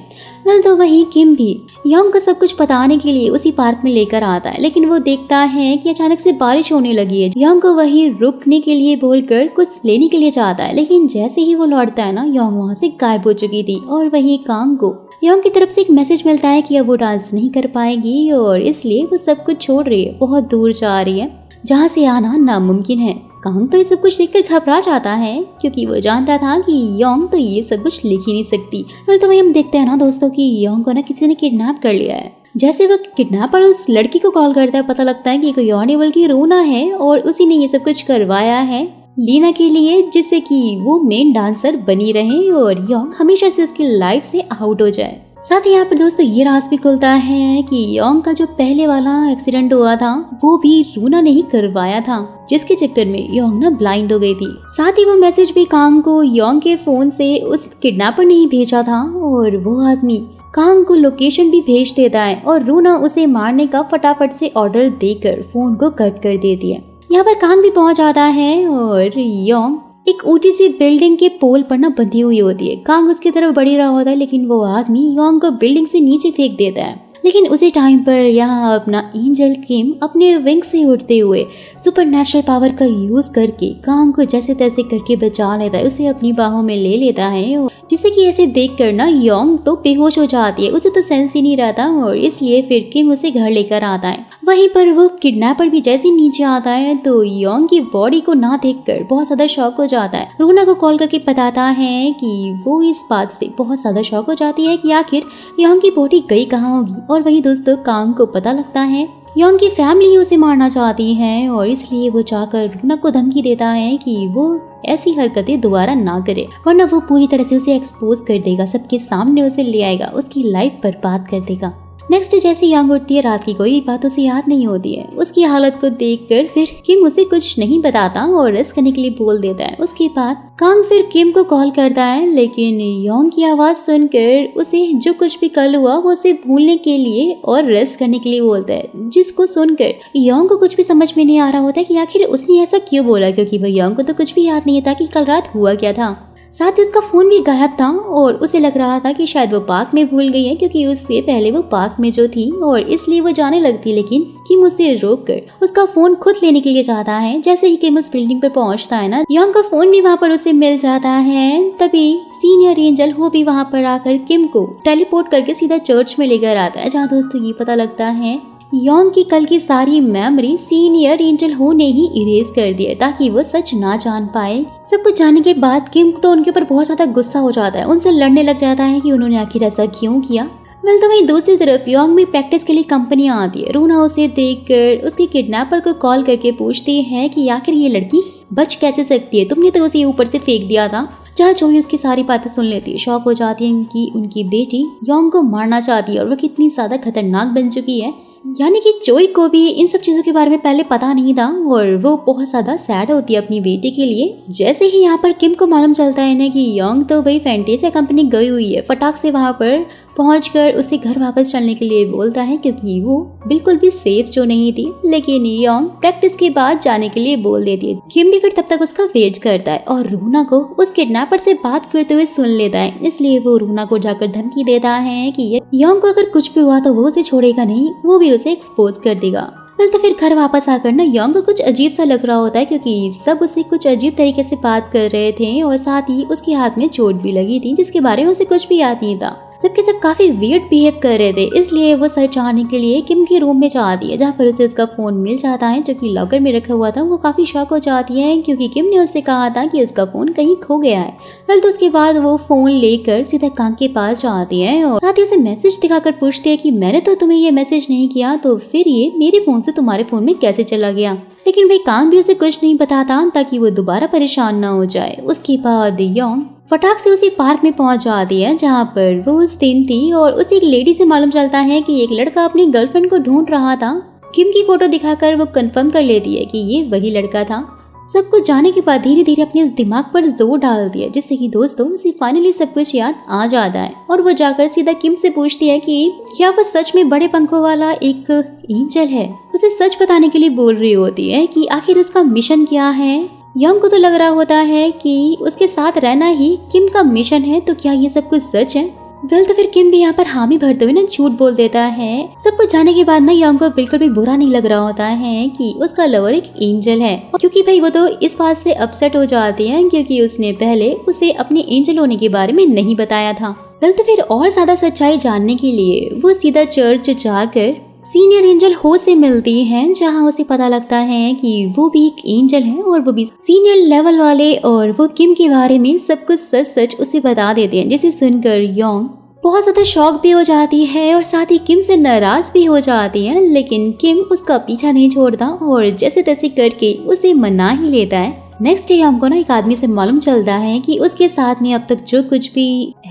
वेल, तो वहीं किम भी योंग को सब कुछ बताने के लिए उसी पार्क में लेकर आता है, लेकिन वो देखता है कि अचानक से बारिश होने लगी है। योंग को वहीं रुकने के लिए बोलकर कुछ लेने के लिए चाहता है, लेकिन जैसे ही वो लौटता है ना, योंग वहाँ से गायब हो चुकी थी। और वहीं कांग को योंग की तरफ से एक मैसेज मिलता है कि अब वो डांस नहीं कर पाएगी और इसलिए वो सब कुछ छोड़ रही है, बहुत दूर जा रही है जहाँ से आना नामुमकिन है। कांग तो ये सब कुछ देखकर घबरा जाता है क्योंकि वो जानता था कि योंग तो ये सब कुछ लिख ही नहीं सकती। तो वही हम देखते हैं ना दोस्तों कि योंग को ना किसी ने किडनैप कर लिया है। जैसे वो किडनैपर उस लड़की को कॉल करता है, पता लगता है कि कोई और नहीं बल्कि रूना है और उसी ने ये सब कुछ करवाया है लीना के लिए, जिससे कि वो मेन डांसर बनी रहे और योंग हमेशा से उसकी लाइफ से आउट हो जाए। साथ ही यहाँ पर दोस्तों ये राज भी खुलता है कि योंग का जो पहले वाला एक्सीडेंट हुआ था वो भी रूना ने ही करवाया था, जिसके चक्कर में योंग ना ब्लाइंड हो गई थी। साथ ही वो मैसेज भी कांग को योंग के फोन से उस किडनैपर ने ही भेजा था और वो आदमी कांग को लोकेशन भी भेज देता है और रूना उसे मारने का फटाफट से ऑर्डर देकर फोन को कट कर देती है। यहाँ पर कांग भी पहुंच जाता है और योंग एक ऊंची सी बिल्डिंग के पोल पर ना बंधी हुई होती है। कांग उसकी तरफ बढ़ रहा होता है लेकिन वो आदमी योंग को बिल्डिंग से नीचे फेंक देता है। लेकिन उसी टाइम पर यहाँ अपना एंजल किम अपने विंग से उड़ते हुए सुपरनेचुरल पावर का यूज करके कांग को जैसे तैसे करके बचा लेता है, उसे अपनी बाहों में ले लेता है। जिससे कि ऐसे देख कर ना योंग तो बेहोश हो जाती है, उसे तो सेंस ही नहीं रहता और इसलिए फिर किम उसे घर लेकर आता है। वहीं पर वो किडनैपर भी जैसे नीचे आता है तो योंग की बॉडी को ना देखकर बहुत ज्यादा शॉक हो जाता है। रूना को कॉल करके बताता है कि वो इस बात से बहुत ज्यादा शॉक हो जाती है कि आखिर योंग की बॉडी गई कहाँ होगी। और वही दोस्तों कांग को पता लगता है योंग की फैमिली उसे मारना चाहती है और इसलिए वो जाकर रूना को धमकी देता है कि वो ऐसी हरकतें दोबारा ना करे वरना वो पूरी तरह से उसे एक्सपोज कर देगा, सबके सामने उसे ले आएगा, उसकी लाइफ बर्बाद कर देगा। नेक्स्ट जैसे योंग उठती है, रात की कोई बात उसे याद नहीं होती है। उसकी हालत को देखकर फिर किम उसे कुछ नहीं बताता और रेस्ट करने के लिए बोल देता है। उसके बाद कांग फिर किम को कॉल करता है लेकिन योंग की आवाज सुनकर उसे जो कुछ भी कल हुआ वो उसे भूलने के लिए और रेस्ट करने के लिए बोलता है, जिसको सुनकर योंग को कुछ भी समझ में नहीं आ रहा होता कि आखिर उसने ऐसा क्यों बोला, क्योंकि भाई योंग को तो कुछ भी याद नहीं था कि कल रात हुआ क्या था। साथ ही उसका फोन भी गायब था और उसे लग रहा था कि शायद वो पार्क में भूल गई है, क्योंकि उससे पहले वो पार्क में जो थी और इसलिए वो जाने लगती। लेकिन किम उसे रोक कर उसका फोन खुद लेने के लिए जाता है। जैसे ही किम उस बिल्डिंग पर पहुंचता है ना, योंग का फोन भी वहाँ पर उसे मिल जाता है। तभी सीनियर एंजल हो भी वहाँ पर आकर किम को टेलीपोर्ट करके सीधा चर्च में लेकर आता है, जहाँ दोस्तों ये पता लगता है योंग की कल की सारी मेमोरी सीनियर एंजल हो ने ही इरेज कर दिया ताकि वो सच ना जान पाए। सब कुछ जानने के बाद किम तो उनके ऊपर बहुत ज्यादा गुस्सा हो जाता है, उनसे लड़ने लग जाता है कि उन्होंने आखिर ऐसा क्यों किया। तो वहीं दूसरी तरफ योंग में प्रैक्टिस के लिए कंपनियां आती है। रूना उसे देखकर उसके किडनैपर को कॉल करके पूछती है कि आखिर ये लड़की बच कैसे सकती है, तुमने तो उसे ऊपर से फेंक दिया था। जहाँ जोई उसकी सारी बातें सुन लेती है, शॉक हो जाती है कि उनकी बेटी योंग को मारना चाहती है और वो कितनी ज्यादा खतरनाक बन चुकी है। यानी कि जोई को भी इन सब चीजों के बारे में पहले पता नहीं था और वो बहुत ज्यादा सैड होती है अपनी बेटी के लिए। जैसे ही यहाँ पर किम को मालूम चलता है ना कि योंग तो भाई फैंटेसिया कंपनी गई हुई है, फटाक से वहाँ पर पहुंचकर उसे घर वापस चलने के लिए बोलता है, क्योंकि वो बिल्कुल भी सेफ जो नहीं थी। लेकिन योंग प्रैक्टिस के बाद जाने के लिए बोल देती है। किम भी फिर तब तक उसका वेट करता है और रूना को उस किडनैपर से बात करते हुए सुन लेता है, इसलिए वो रूना को जाकर धमकी देता है कि योंग को अगर कुछ भी हुआ तो वो उसे छोड़ेगा नहीं, वो भी उसे एक्सपोज कर देगा। तो फिर घर वापस आकर ना योंग को कुछ अजीब सा लग रहा होता है, क्योंकि सब उसे कुछ अजीब तरीके से बात कर रहे थे और साथ ही उसके हाथ में चोट भी लगी थी, जिसके बारे में उसे कुछ भी याद नहीं था। सबके सब काफी वियर्ड बिहेव कर रहे थे, इसलिए वो सच जानने के लिए किम के रूम में जाती है, जहाँ पर उसे उसका फोन मिल जाता है जो कि लॉकर में रखा हुआ था। वो काफी शॉक हो जाती है क्योंकि किम ने उससे कहा था कि उसका फोन कहीं खो गया है। तो उसके बाद वो फोन लेकर सीधा कांग के पास जाती है और साथ ही उसे मैसेज दिखाकर पूछती है कि मैंने तो तुम्हें ये मैसेज नहीं किया, तो फिर ये मेरे फोन से तुम्हारे फोन में कैसे चला गया। लेकिन भाई कांग भी उसे कुछ नहीं बताता ताकि वो दोबारा परेशान ना हो जाए। उसके बाद योंग फटाक से उसी पार्क में पहुंच जाती है जहाँ पर वो उस दिन थी और उसे एक लेडी से मालूम चलता है कि एक लड़का अपनी गर्लफ्रेंड को ढूंढ रहा था। किम की फोटो दिखाकर वो कंफर्म कर लेती है कि ये वही लड़का था। सब कुछ जाने के बाद धीरे धीरे अपने दिमाग पर जोर डाल दिया, जिससे कि दोस्तों उसे फाइनली सब कुछ याद आ जाता है और वो जाकर सीधा किम से पूछती है कि क्या वो सच में बड़े पंखों वाला एक एंजल है। उसे सच बताने के लिए बोल रही होती है कि आखिर उसका मिशन क्या है। योंग को तो लग रहा होता है कि उसके साथ रहना ही किम का मिशन है, तो क्या ये सब कुछ सच है। तो फिर किम भी यहाँ पर हामी भरते हुए ना झूठ बोल देता है। सब कुछ जाने के बाद ना योंग को बिल्कुल भी बुरा नहीं लग रहा होता है कि उसका लवर एक एंजल है, क्योंकि भाई वो तो इस बात से अपसेट हो जाती है क्योंकि उसने पहले उसे अपने एंजल होने के बारे में नहीं बताया था। तो फिर और ज्यादा सच्चाई जानने के लिए वो सीधा चर्च जाकर सीनियर एंजल हो से मिलती हैं, जहां उसे पता लगता है कि वो भी एक एंजल है और वो भी सीनियर लेवल वाले, और वो किम के बारे में सब कुछ सच सच उसे बता देते हैं, जिसे सुनकर योंग बहुत ज्यादा शॉक भी हो जाती है और साथ ही किम से नाराज भी हो जाती है। लेकिन किम उसका पीछा नहीं छोड़ता और जैसे तैसे करके उसे मना ही लेता है। नेक्स्ट डे हमको ना एक आदमी से मालूम चलता है कि उसके साथ में अब तक जो कुछ भी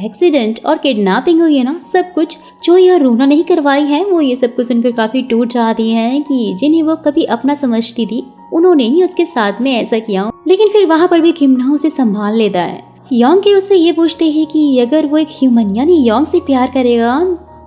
एक्सीडेंट और किडनैपिंग हुई है ना, सब कुछ जो यह रूना नहीं करवाई है, वो ये सब कुछ सुनकर काफी टूट जाती है कि जिन्हें वो कभी अपना समझती थी उन्होंने ही उसके साथ में ऐसा किया। लेकिन फिर वहाँ पर भी किम ना उसे संभाल लेता है। योंग के उससे ये पूछते हैं कि अगर वो एक ह्यूमन यानी योंग से प्यार करेगा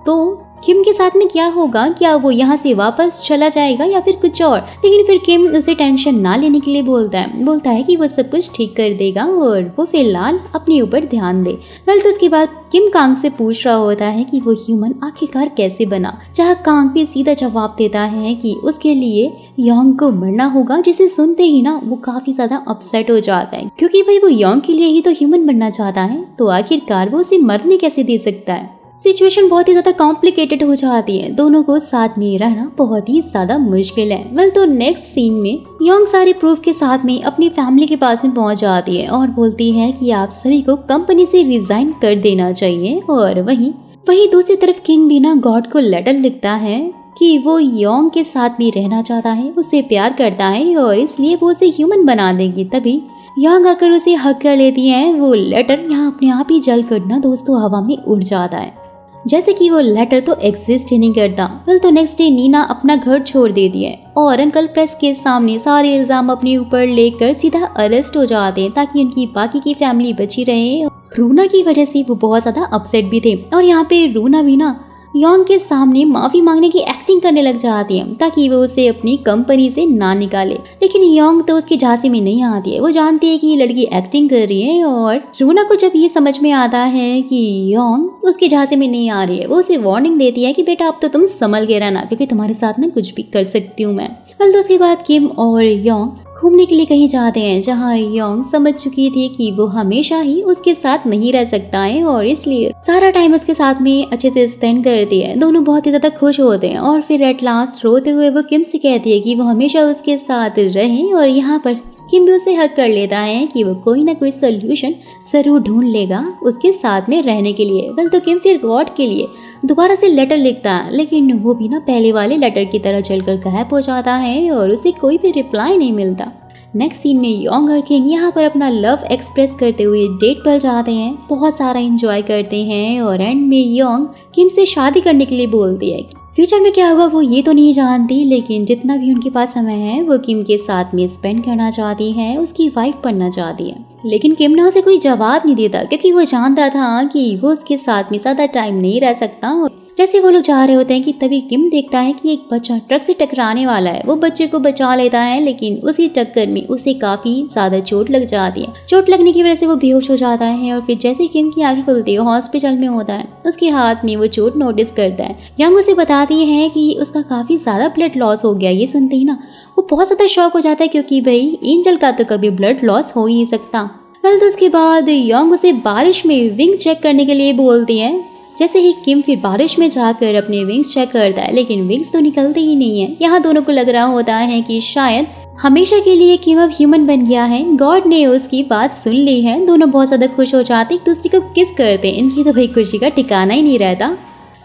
तो किम के साथ में क्या होगा, क्या वो यहाँ से वापस चला जाएगा या फिर कुछ और। लेकिन फिर किम उसे टेंशन ना लेने के लिए बोलता है कि वो सब कुछ ठीक कर देगा और वो फिलहाल अपने ऊपर ध्यान दे। तो उसके बाद किम कांग से पूछ रहा होता है कि वो ह्यूमन आखिरकार कैसे बना, जहाँ कांग भी सीधा जवाब देता है कि उसके लिए योंग को मरना होगा, जिसे सुनते ही ना वो काफी ज्यादा अपसेट हो जाता है, क्योंकि भाई वो योंग के लिए ही तो ह्यूमन बनना चाहता है, तो आखिरकार वो उसे मरने कैसे दे सकता है। सिचुएशन बहुत ही ज्यादा कॉम्प्लिकेटेड हो जाती है, दोनों को साथ में रहना बहुत ही ज्यादा मुश्किल है। तो नेक्स्ट सीन में योंग सारे प्रूफ के साथ में अपनी फैमिली के पास में पहुंच जाती है और बोलती है कि आप सभी को कंपनी से रिजाइन कर देना चाहिए। और वहीं दूसरी तरफ किंग भी ना गॉड को लेटर लिखता है कि वो योंग के साथ भी रहना चाहता है, उससे प्यार करता है और इसलिए वो उसे ह्यूमन बना देगी। तभी योंग आकर उसे हक कर लेती है। वो लेटर यहाँ अपने आप ही जल कर ना दोस्तों हवा में उड़ जाता है, जैसे कि वो लेटर तो एग्जिस्ट ही नहीं करता। तो नेक्स्ट डे नीना अपना घर छोड़ देती है और अंकल प्रेस के सामने सारे इल्जाम अपने ऊपर लेकर सीधा अरेस्ट हो जाते हैं ताकि उनकी बाकी की फैमिली बची रहे। रूना की वजह से वो बहुत ज्यादा अपसेट भी थे और यहाँ पे रूना भी ना योंग के सामने माफी मांगने की एक्टिंग करने लग जाती है ताकि वो उसे अपनी कंपनी से ना निकाले। लेकिन योंग तो उसकी झांसे में नहीं आती है, वो जानती है कि ये लड़की एक्टिंग कर रही है। और रूना को जब ये समझ में आता है कि योंग उसकी झांसे में नहीं आ रही है, वो उसे वार्निंग देती है कि बेटा अब तो तुम संभल के रहना, क्योंकि तुम्हारे साथ में कुछ भी कर सकती हूँ मैं। तो उसके बाद किम और योंग घूमने के लिए कहीं जाते हैं, जहाँ योंग समझ चुकी थी कि वो हमेशा ही उसके साथ नहीं रह सकता है और इसलिए सारा टाइम उसके साथ में अच्छे से स्पेंड करती है। दोनों बहुत ही ज्यादा खुश होते हैं और फिर एट लास्ट रोते हुए वो किम से कहती है कि वो हमेशा उसके साथ रहे। और यहाँ पर किम भी उसे हक कर लेता है कि वो कोई ना कोई सोल्यूशन जरूर ढूंढ लेगा उसके साथ में रहने के लिए। तो किम फिर गॉड के लिए दोबारा से लेटर लिखता है, लेकिन वो भी ना पहले वाले लेटर की तरह जलकर गायब हो जाता है और उसे कोई भी रिप्लाई नहीं मिलता। नेक्स्ट सीन में योंग और किंग यहाँ पर अपना लव एक्सप्रेस करते हुए डेट पर जाते हैं, बहुत सारा एंजॉय करते हैं और एंड में योंग किम से शादी करने के लिए बोलती है। फ्यूचर में क्या होगा वो ये तो नहीं जानती, लेकिन जितना भी उनके पास समय है वो किम के साथ में स्पेंड करना चाहती है, उसकी वाइफ बनना चाहती है। लेकिन किम ना उसे कोई जवाब नहीं देता, क्योंकि वो जानता था कि वो उसके साथ में ज्यादा टाइम नहीं रह सकता। जैसे वो लोग जा रहे होते हैं कि तभी किम देखता है कि एक बच्चा ट्रक से टकराने वाला है। वो बच्चे को बचा लेता है, लेकिन उसी टक्कर में उसे काफी ज्यादा चोट लग जाती है। चोट लगने की वजह से वो बेहोश हो जाता है और फिर जैसे किम की आंखें खुलती है हॉस्पिटल में होता है, उसके हाथ में वो चोट नोटिस करता है। यंग उसे बताती है कि उसका काफी ज्यादा ब्लड लॉस हो गया। ये सुनते ही ना वो बहुत ज्यादा शॉक हो जाता है, क्योंकि भाई एंजल का तो कभी ब्लड लॉस हो ही नहीं सकता। तो उसके बाद यंग उसे बारिश में विंग चेक करने के लिए बोलती है। जैसे ही किम फिर बारिश में जाकर अपने विंग्स चेक करता है, लेकिन विंग्स तो निकलते ही नहीं है। यहाँ दोनों को लग रहा होता है कि शायद हमेशा के लिए किम अब ह्यूमन बन गया है, गॉड ने उसकी बात सुन ली है। दोनों बहुत ज्यादा खुश हो जाते, एक दूसरे को किस करते हैं। इनकी तो भाई खुशी का ठिकाना ही नहीं रहता।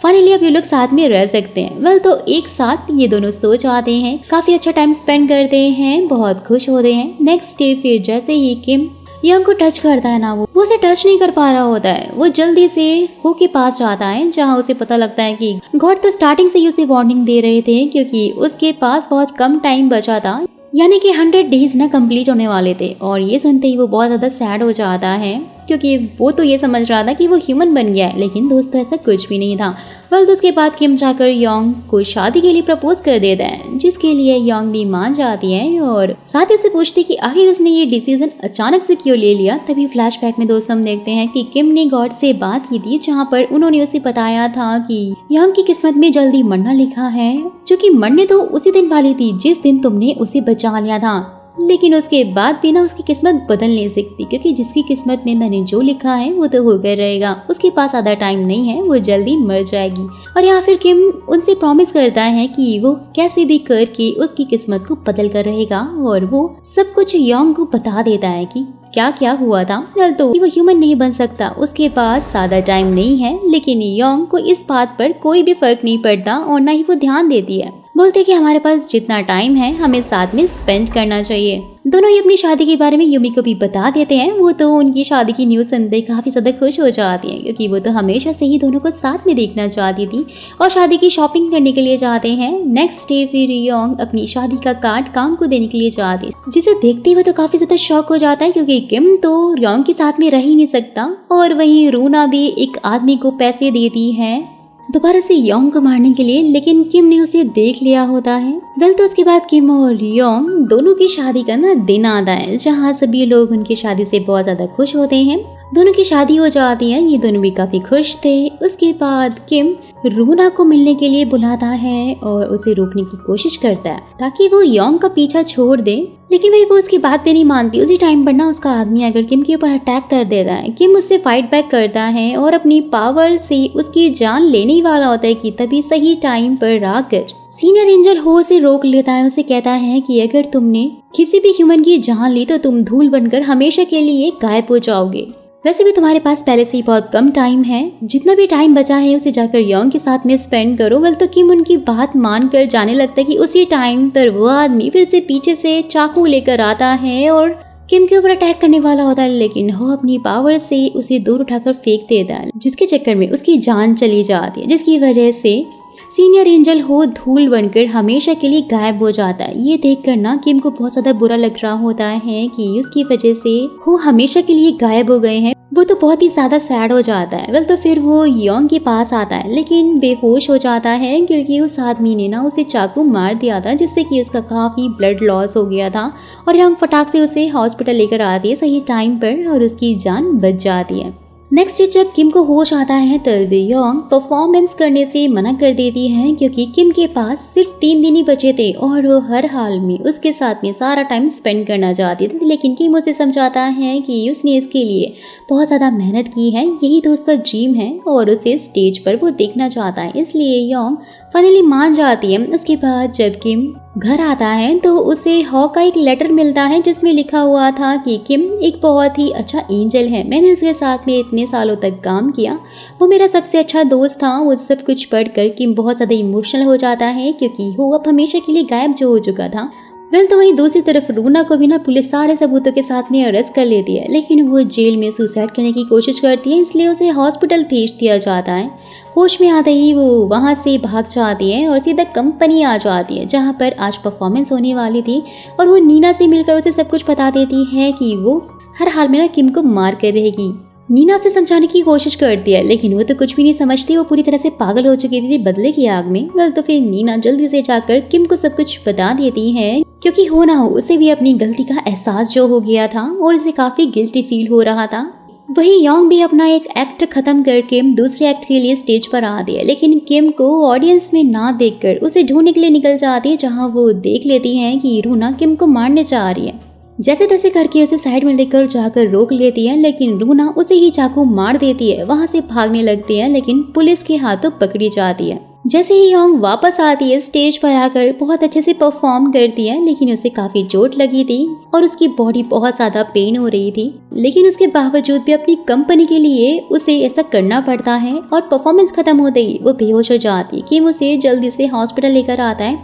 फाइनली अब ये लोग साथ में रह सकते हैं। तो एक साथ ये दोनों सो जाते हैं, काफी अच्छा टाइम स्पेंड करते हैं, बहुत खुश होते हैं। नेक्स्ट डे फिर जैसे ही किम यंग को टच करता है ना, वो उसे टच नहीं कर पा रहा होता है। वो जल्दी से हो के पास जाता है, जहाँ उसे पता लगता है कि गॉड तो स्टार्टिंग से ही उसे वार्निंग दे रहे थे, क्योंकि उसके पास बहुत कम टाइम बचा था, यानी कि 100 डेज ना कंप्लीट होने वाले थे। और ये सुनते ही वो बहुत ज्यादा सैड हो जाता है, क्योंकि वो तो ये समझ रहा था कि वो ह्यूमन बन गया है, लेकिन दोस्तों ऐसा कुछ भी नहीं था। तो उसके बाद किम जाकर योंग को शादी के लिए प्रपोज कर देता है, जिसके लिए योंग भी मान जाती है और साथ ही से पूछती कि आखिर उसने ये डिसीजन अचानक से क्यों ले लिया। तभी फ्लैशबैक में दोस्तों हम देखते हैं कि किम ने गॉड से बात की थी, जहाँ पर उन्होंने उसे बताया था कि योंग की किस्मत में जल्दी मरना लिखा है, जो कि मरने तो उसी दिन वाली थी जिस दिन तुमने उसे बचा लिया था। लेकिन उसके बाद भी ना उसकी किस्मत बदल नहीं सकती, क्योंकि जिसकी किस्मत में मैंने जो लिखा है वो तो होकर रहेगा। उसके पास ज़्यादा टाइम नहीं है, वो जल्दी मर जाएगी। और यहाँ फिर किम उनसे प्रॉमिस करता है कि वो कैसे भी करके उसकी किस्मत को बदल कर रहेगा, और वो सब कुछ योंग को बता देता है कि क्या क्या हुआ था। तो वो ह्यूमन नहीं बन सकता, उसके पास ज़्यादा टाइम नहीं है। लेकिन योंग को इस बात पर कोई भी फर्क नहीं पड़ता और ना ही वो ध्यान देती है। बोलते कि हमारे पास जितना टाइम है हमें साथ में स्पेंड करना चाहिए। दोनों ही अपनी शादी के बारे में यूमी को भी बता देते हैं। वो तो उनकी शादी की न्यूज़ सुनते काफ़ी ज़्यादा खुश हो जाती हैं, क्योंकि वो तो हमेशा से ही दोनों को साथ में देखना चाहती थी और शादी की शॉपिंग करने के लिए जाते हैं। नेक्स्ट डे फिर योंग अपनी शादी का कार्ड काम को देने के लिए जाती है, जिसे देखते हुए तो काफ़ी ज़्यादा शॉक हो जाता है, क्योंकि किम तो योंग के साथ में रह ही नहीं सकता। और वहीं रूना भी एक आदमी को पैसे देती है दोबारा से योंग को मारने के लिए, लेकिन किम ने उसे देख लिया होता है। तो उसके बाद किम और योंग दोनों की शादी का ना दिन आता है, जहाँ सभी लोग उनकी शादी से बहुत ज़्यादा खुश होते हैं। दोनों की शादी हो जाती है, ये दोनों भी काफ़ी खुश थे। उसके बाद किम रूना को मिलने के लिए बुलाता है और उसे रोकने की कोशिश करता है ताकि वो योंग का पीछा छोड़ दे, लेकिन वही वो उसकी बात पे नहीं मानती। उसी टाइम पर ना उसका आदमी आकर किम के ऊपर अटैक कर देता है। किम उससे फाइट बैक करता है और अपनी पावर से उसकी जान लेने ही वाला होता है कि तभी सही टाइम पर आकर सीनियर एंजल हो उसे रोक लेता है। उसे कहता है कि अगर तुमने किसी भी ह्यूमन की जान ली तो तुम धूल बनकर हमेशा के लिए गायब हो जाओगे। वैसे भी तुम्हारे पास पहले से ही बहुत कम टाइम है, जितना भी टाइम बचा है उसे जाकर योंग के साथ में स्पेंड करो। तो किम उनकी बात मानकर जाने लगता है कि उसी टाइम पर वो आदमी फिर से पीछे से चाकू लेकर आता है और किम के ऊपर अटैक करने वाला होता है, लेकिन वो अपनी पावर से उसे दूर उठाकर फेंक देता है, जिसके चक्कर में उसकी जान चली जाती है, जिसकी वजह से सीनियर एंजल हो धूल बनकर हमेशा के लिए गायब हो जाता है। ये देखकर ना किम को बहुत ज़्यादा बुरा लग रहा होता है कि उसकी वजह से वो हमेशा के लिए गायब हो गए हैं। वो तो बहुत ही ज़्यादा सैड हो जाता है। तो फिर वो योंग के पास आता है, लेकिन बेहोश हो जाता है, क्योंकि उस आदमी ने ना उसे चाकू मार दिया था, जिससे कि उसका काफ़ी ब्लड लॉस हो गया था। और योंग फटाक से उसे हॉस्पिटल लेकर आती है सही टाइम पर और उसकी जान बच जाती है। नेक्स्ट डे जब किम को होश आता है तब योंग परफॉर्मेंस करने से मना कर देती है, क्योंकि किम के पास सिर्फ 3 दिन ही बचे थे और वो हर हाल में उसके साथ में सारा टाइम स्पेंड करना चाहती थी। लेकिन किम उसे समझाता है कि उसने इसके लिए बहुत ज़्यादा मेहनत की है, यही तो उसका ड्रीम है और उसे स्टेज पर वो देखना चाहता है, इसलिए योंग फाइनली मान जाती है। उसके बाद जब किम घर आता है तो उसे हॉ का एक लेटर मिलता है, जिसमें लिखा हुआ था कि किम एक बहुत ही अच्छा एंजल है, मैंने उसके साथ में इतने सालों तक काम किया, वो मेरा सबसे अच्छा दोस्त था। वो सब कुछ पढ़कर किम बहुत ज़्यादा इमोशनल हो जाता है, क्योंकि वो अब हमेशा के लिए गायब जो हो चुका था। तो वहीं दूसरी तरफ रूना को भी ना पुलिस सारे सबूतों के साथ में अरेस्ट कर लेती है, लेकिन वो जेल में सुसाइड करने की कोशिश करती है, इसलिए उसे हॉस्पिटल भेज दिया जाता है। होश में आते ही वो वहाँ से भाग जाती है और सीधा कंपनी आ जाती है, जहाँ पर आज परफॉर्मेंस होने वाली थी। और वो नीना से मिलकर उसे सब कुछ बता देती है कि वो हर हाल में ना किम को मार कर रहेगी। नीना उसे समझाने की कोशिश करती है, लेकिन वो तो कुछ भी नहीं समझती, वो पूरी तरह से पागल हो चुकी थी बदले की आग में। तो फिर नीना जल्दी से जाकर किम को सब कुछ बता देती है, क्योंकि हो ना हो उसे भी अपनी गलती का एहसास जो हो गया था और उसे काफी गिल्टी फील हो रहा था। वहीं योंग भी अपना एक एक्ट खत्म करके दूसरे एक्ट के लिए स्टेज पर आ गई है, लेकिन किम को ऑडियंस में ना देखकर उसे ढूंढने के लिए निकल जाती है, जहां वो देख लेती हैं कि रूना किम को मारने जा रही है। जैसे तैसे करके उसे साइड में लेकर जाकर रोक लेती है, लेकिन रूना उसे ही चाकू मार देती है। वहां से भागने लगती है, लेकिन पुलिस के हाथों पकड़ी जाती है। जैसे ही योंग वापस आती है स्टेज पर आकर बहुत अच्छे से परफॉर्म करती है, लेकिन उसे काफी चोट लगी थी और उसकी बॉडी बहुत ज्यादा पेन हो रही थी, लेकिन उसके बावजूद भी अपनी कंपनी के लिए उसे ऐसा करना पड़ता है। और परफॉर्मेंस खत्म होते ही वो बेहोश हो जाती है। किम उसे जल्दी से हॉस्पिटल लेकर आता है,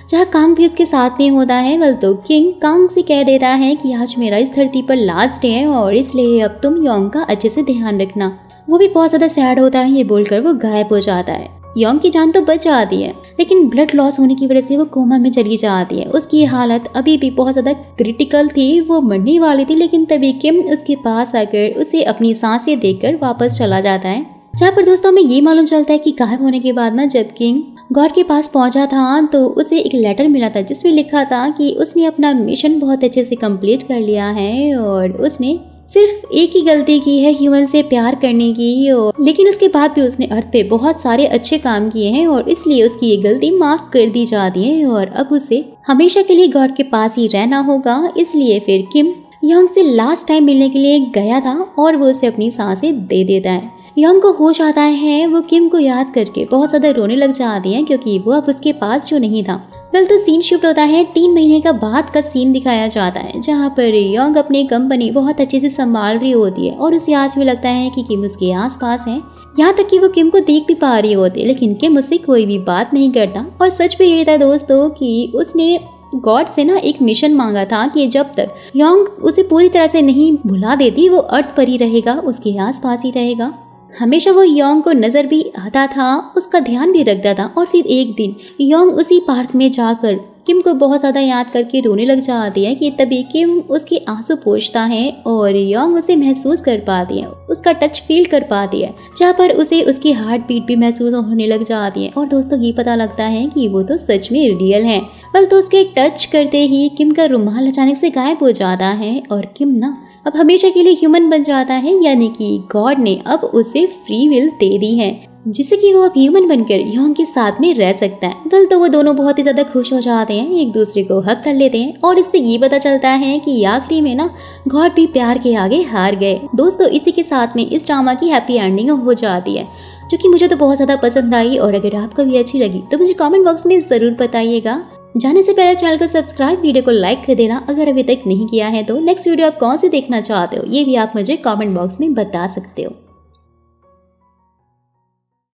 जहाँ कांग भी उसके साथ में होता है। तो किंग कांग से कह देता है कि आज मेरा इस धरती पर लास्ट डे है और इसलिए अब तुम योंग का अच्छे से ध्यान रखना। वो भी बहुत ज्यादा सैड होता है, ये बोलकर वो गायब हो जाता है। योंग की जान तो बच जाती है, लेकिन ब्लड लॉस होने की वजह से वो कोमा में चली जाती है। उसकी हालत अभी भी बहुत ज्यादा क्रिटिकल थी, वो मरने वाली थी, लेकिन तभी किम उसके पास आकर उसे अपनी सांसें देकर वापस चला जाता है। जहाँ पर दोस्तों में ये मालूम चलता है कि गायब होने के बाद ना जब किंग गॉड के पास पहुंचा था तो उसे एक लेटर मिला था, जिसमें लिखा था कि उसने अपना मिशन बहुत अच्छे से कंप्लीट कर लिया है और उसने सिर्फ एक ही गलती की है ह्यूमन से प्यार करने की, और लेकिन उसके बाद भी उसने अर्थ पे बहुत सारे अच्छे काम किए हैं और इसलिए उसकी ये गलती माफ कर दी जाती है और अब उसे हमेशा के लिए गॉड के पास ही रहना होगा। इसलिए फिर किम यंग से लास्ट टाइम मिलने के लिए गया था और वो उसे अपनी सांसें दे देता है। यंग को होश आता है, वो किम को याद करके बहुत ज़्यादा रोने लग जाती है क्योंकि वो अब उसके पास जो नहीं था। वेल तो सीन शिफ्ट होता है 3 महीने का बाद का सीन दिखाया जाता है जहाँ पर यंग अपनी कंपनी बहुत अच्छे से संभाल रही होती है और उसे आज भी लगता है कि किम उसके आसपास है। यहाँ तक कि वो किम को देख भी पा रही होती है, लेकिन किम उससे कोई भी बात नहीं करता। और सच भी ये था दोस्तों कि उसने गॉड से ना एक मिशन मांगा था कि जब तक यंग उसे पूरी तरह से नहीं भुला देती वो अर्थ पर ही रहेगा, उसके आसपास ही रहेगा। हमेशा वो योंग को नजर भी आता था, उसका ध्यान भी रखता था। और फिर एक दिन योंग उसी पार्क में जाकर किम को बहुत ज़्यादा याद करके रोने लग जाती है कि तभी किम उसके आंसू पोंछता है और योंग उसे महसूस कर पाती है, उसका टच फील कर पाती है, जहाँ पर उसे उसकी हार्ट बीट भी महसूस होने लग जाती है। और दोस्तों ये पता लगता है कि वो तो सच में रियल है। बल तो उसके टच करते ही किम का रुमाल अचानक से गायब हो जाता है और किम ना अब हमेशा के लिए ह्यूमन बन जाता है, यानी कि गॉड ने अब उसे फ्री विल दे दी है जिससे कि वो अब ह्यूमन बनकर योंग के साथ में रह सकता है। दल तो वो दोनों बहुत ही ज्यादा खुश हो जाते हैं, एक दूसरे को हक कर लेते हैं और इससे ये पता चलता है कि आखिरी में ना गॉड भी प्यार के आगे हार गए। दोस्तों इसी के साथ में इस ड्रामा की हैप्पी एंडिंग हो जाती है जो कि मुझे तो बहुत ज्यादा पसंद आई। और अगर आपको भी अच्छी लगी तो मुझे कमेंट बॉक्स में जरूर बताइएगा। जाने से पहले चैनल को सब्सक्राइब, वीडियो को लाइक कर देना अगर अभी तक नहीं किया है तो। नेक्स्ट वीडियो आप कौन सी देखना चाहते हो ये भी आप मुझे कमेंट बॉक्स में बता सकते हो।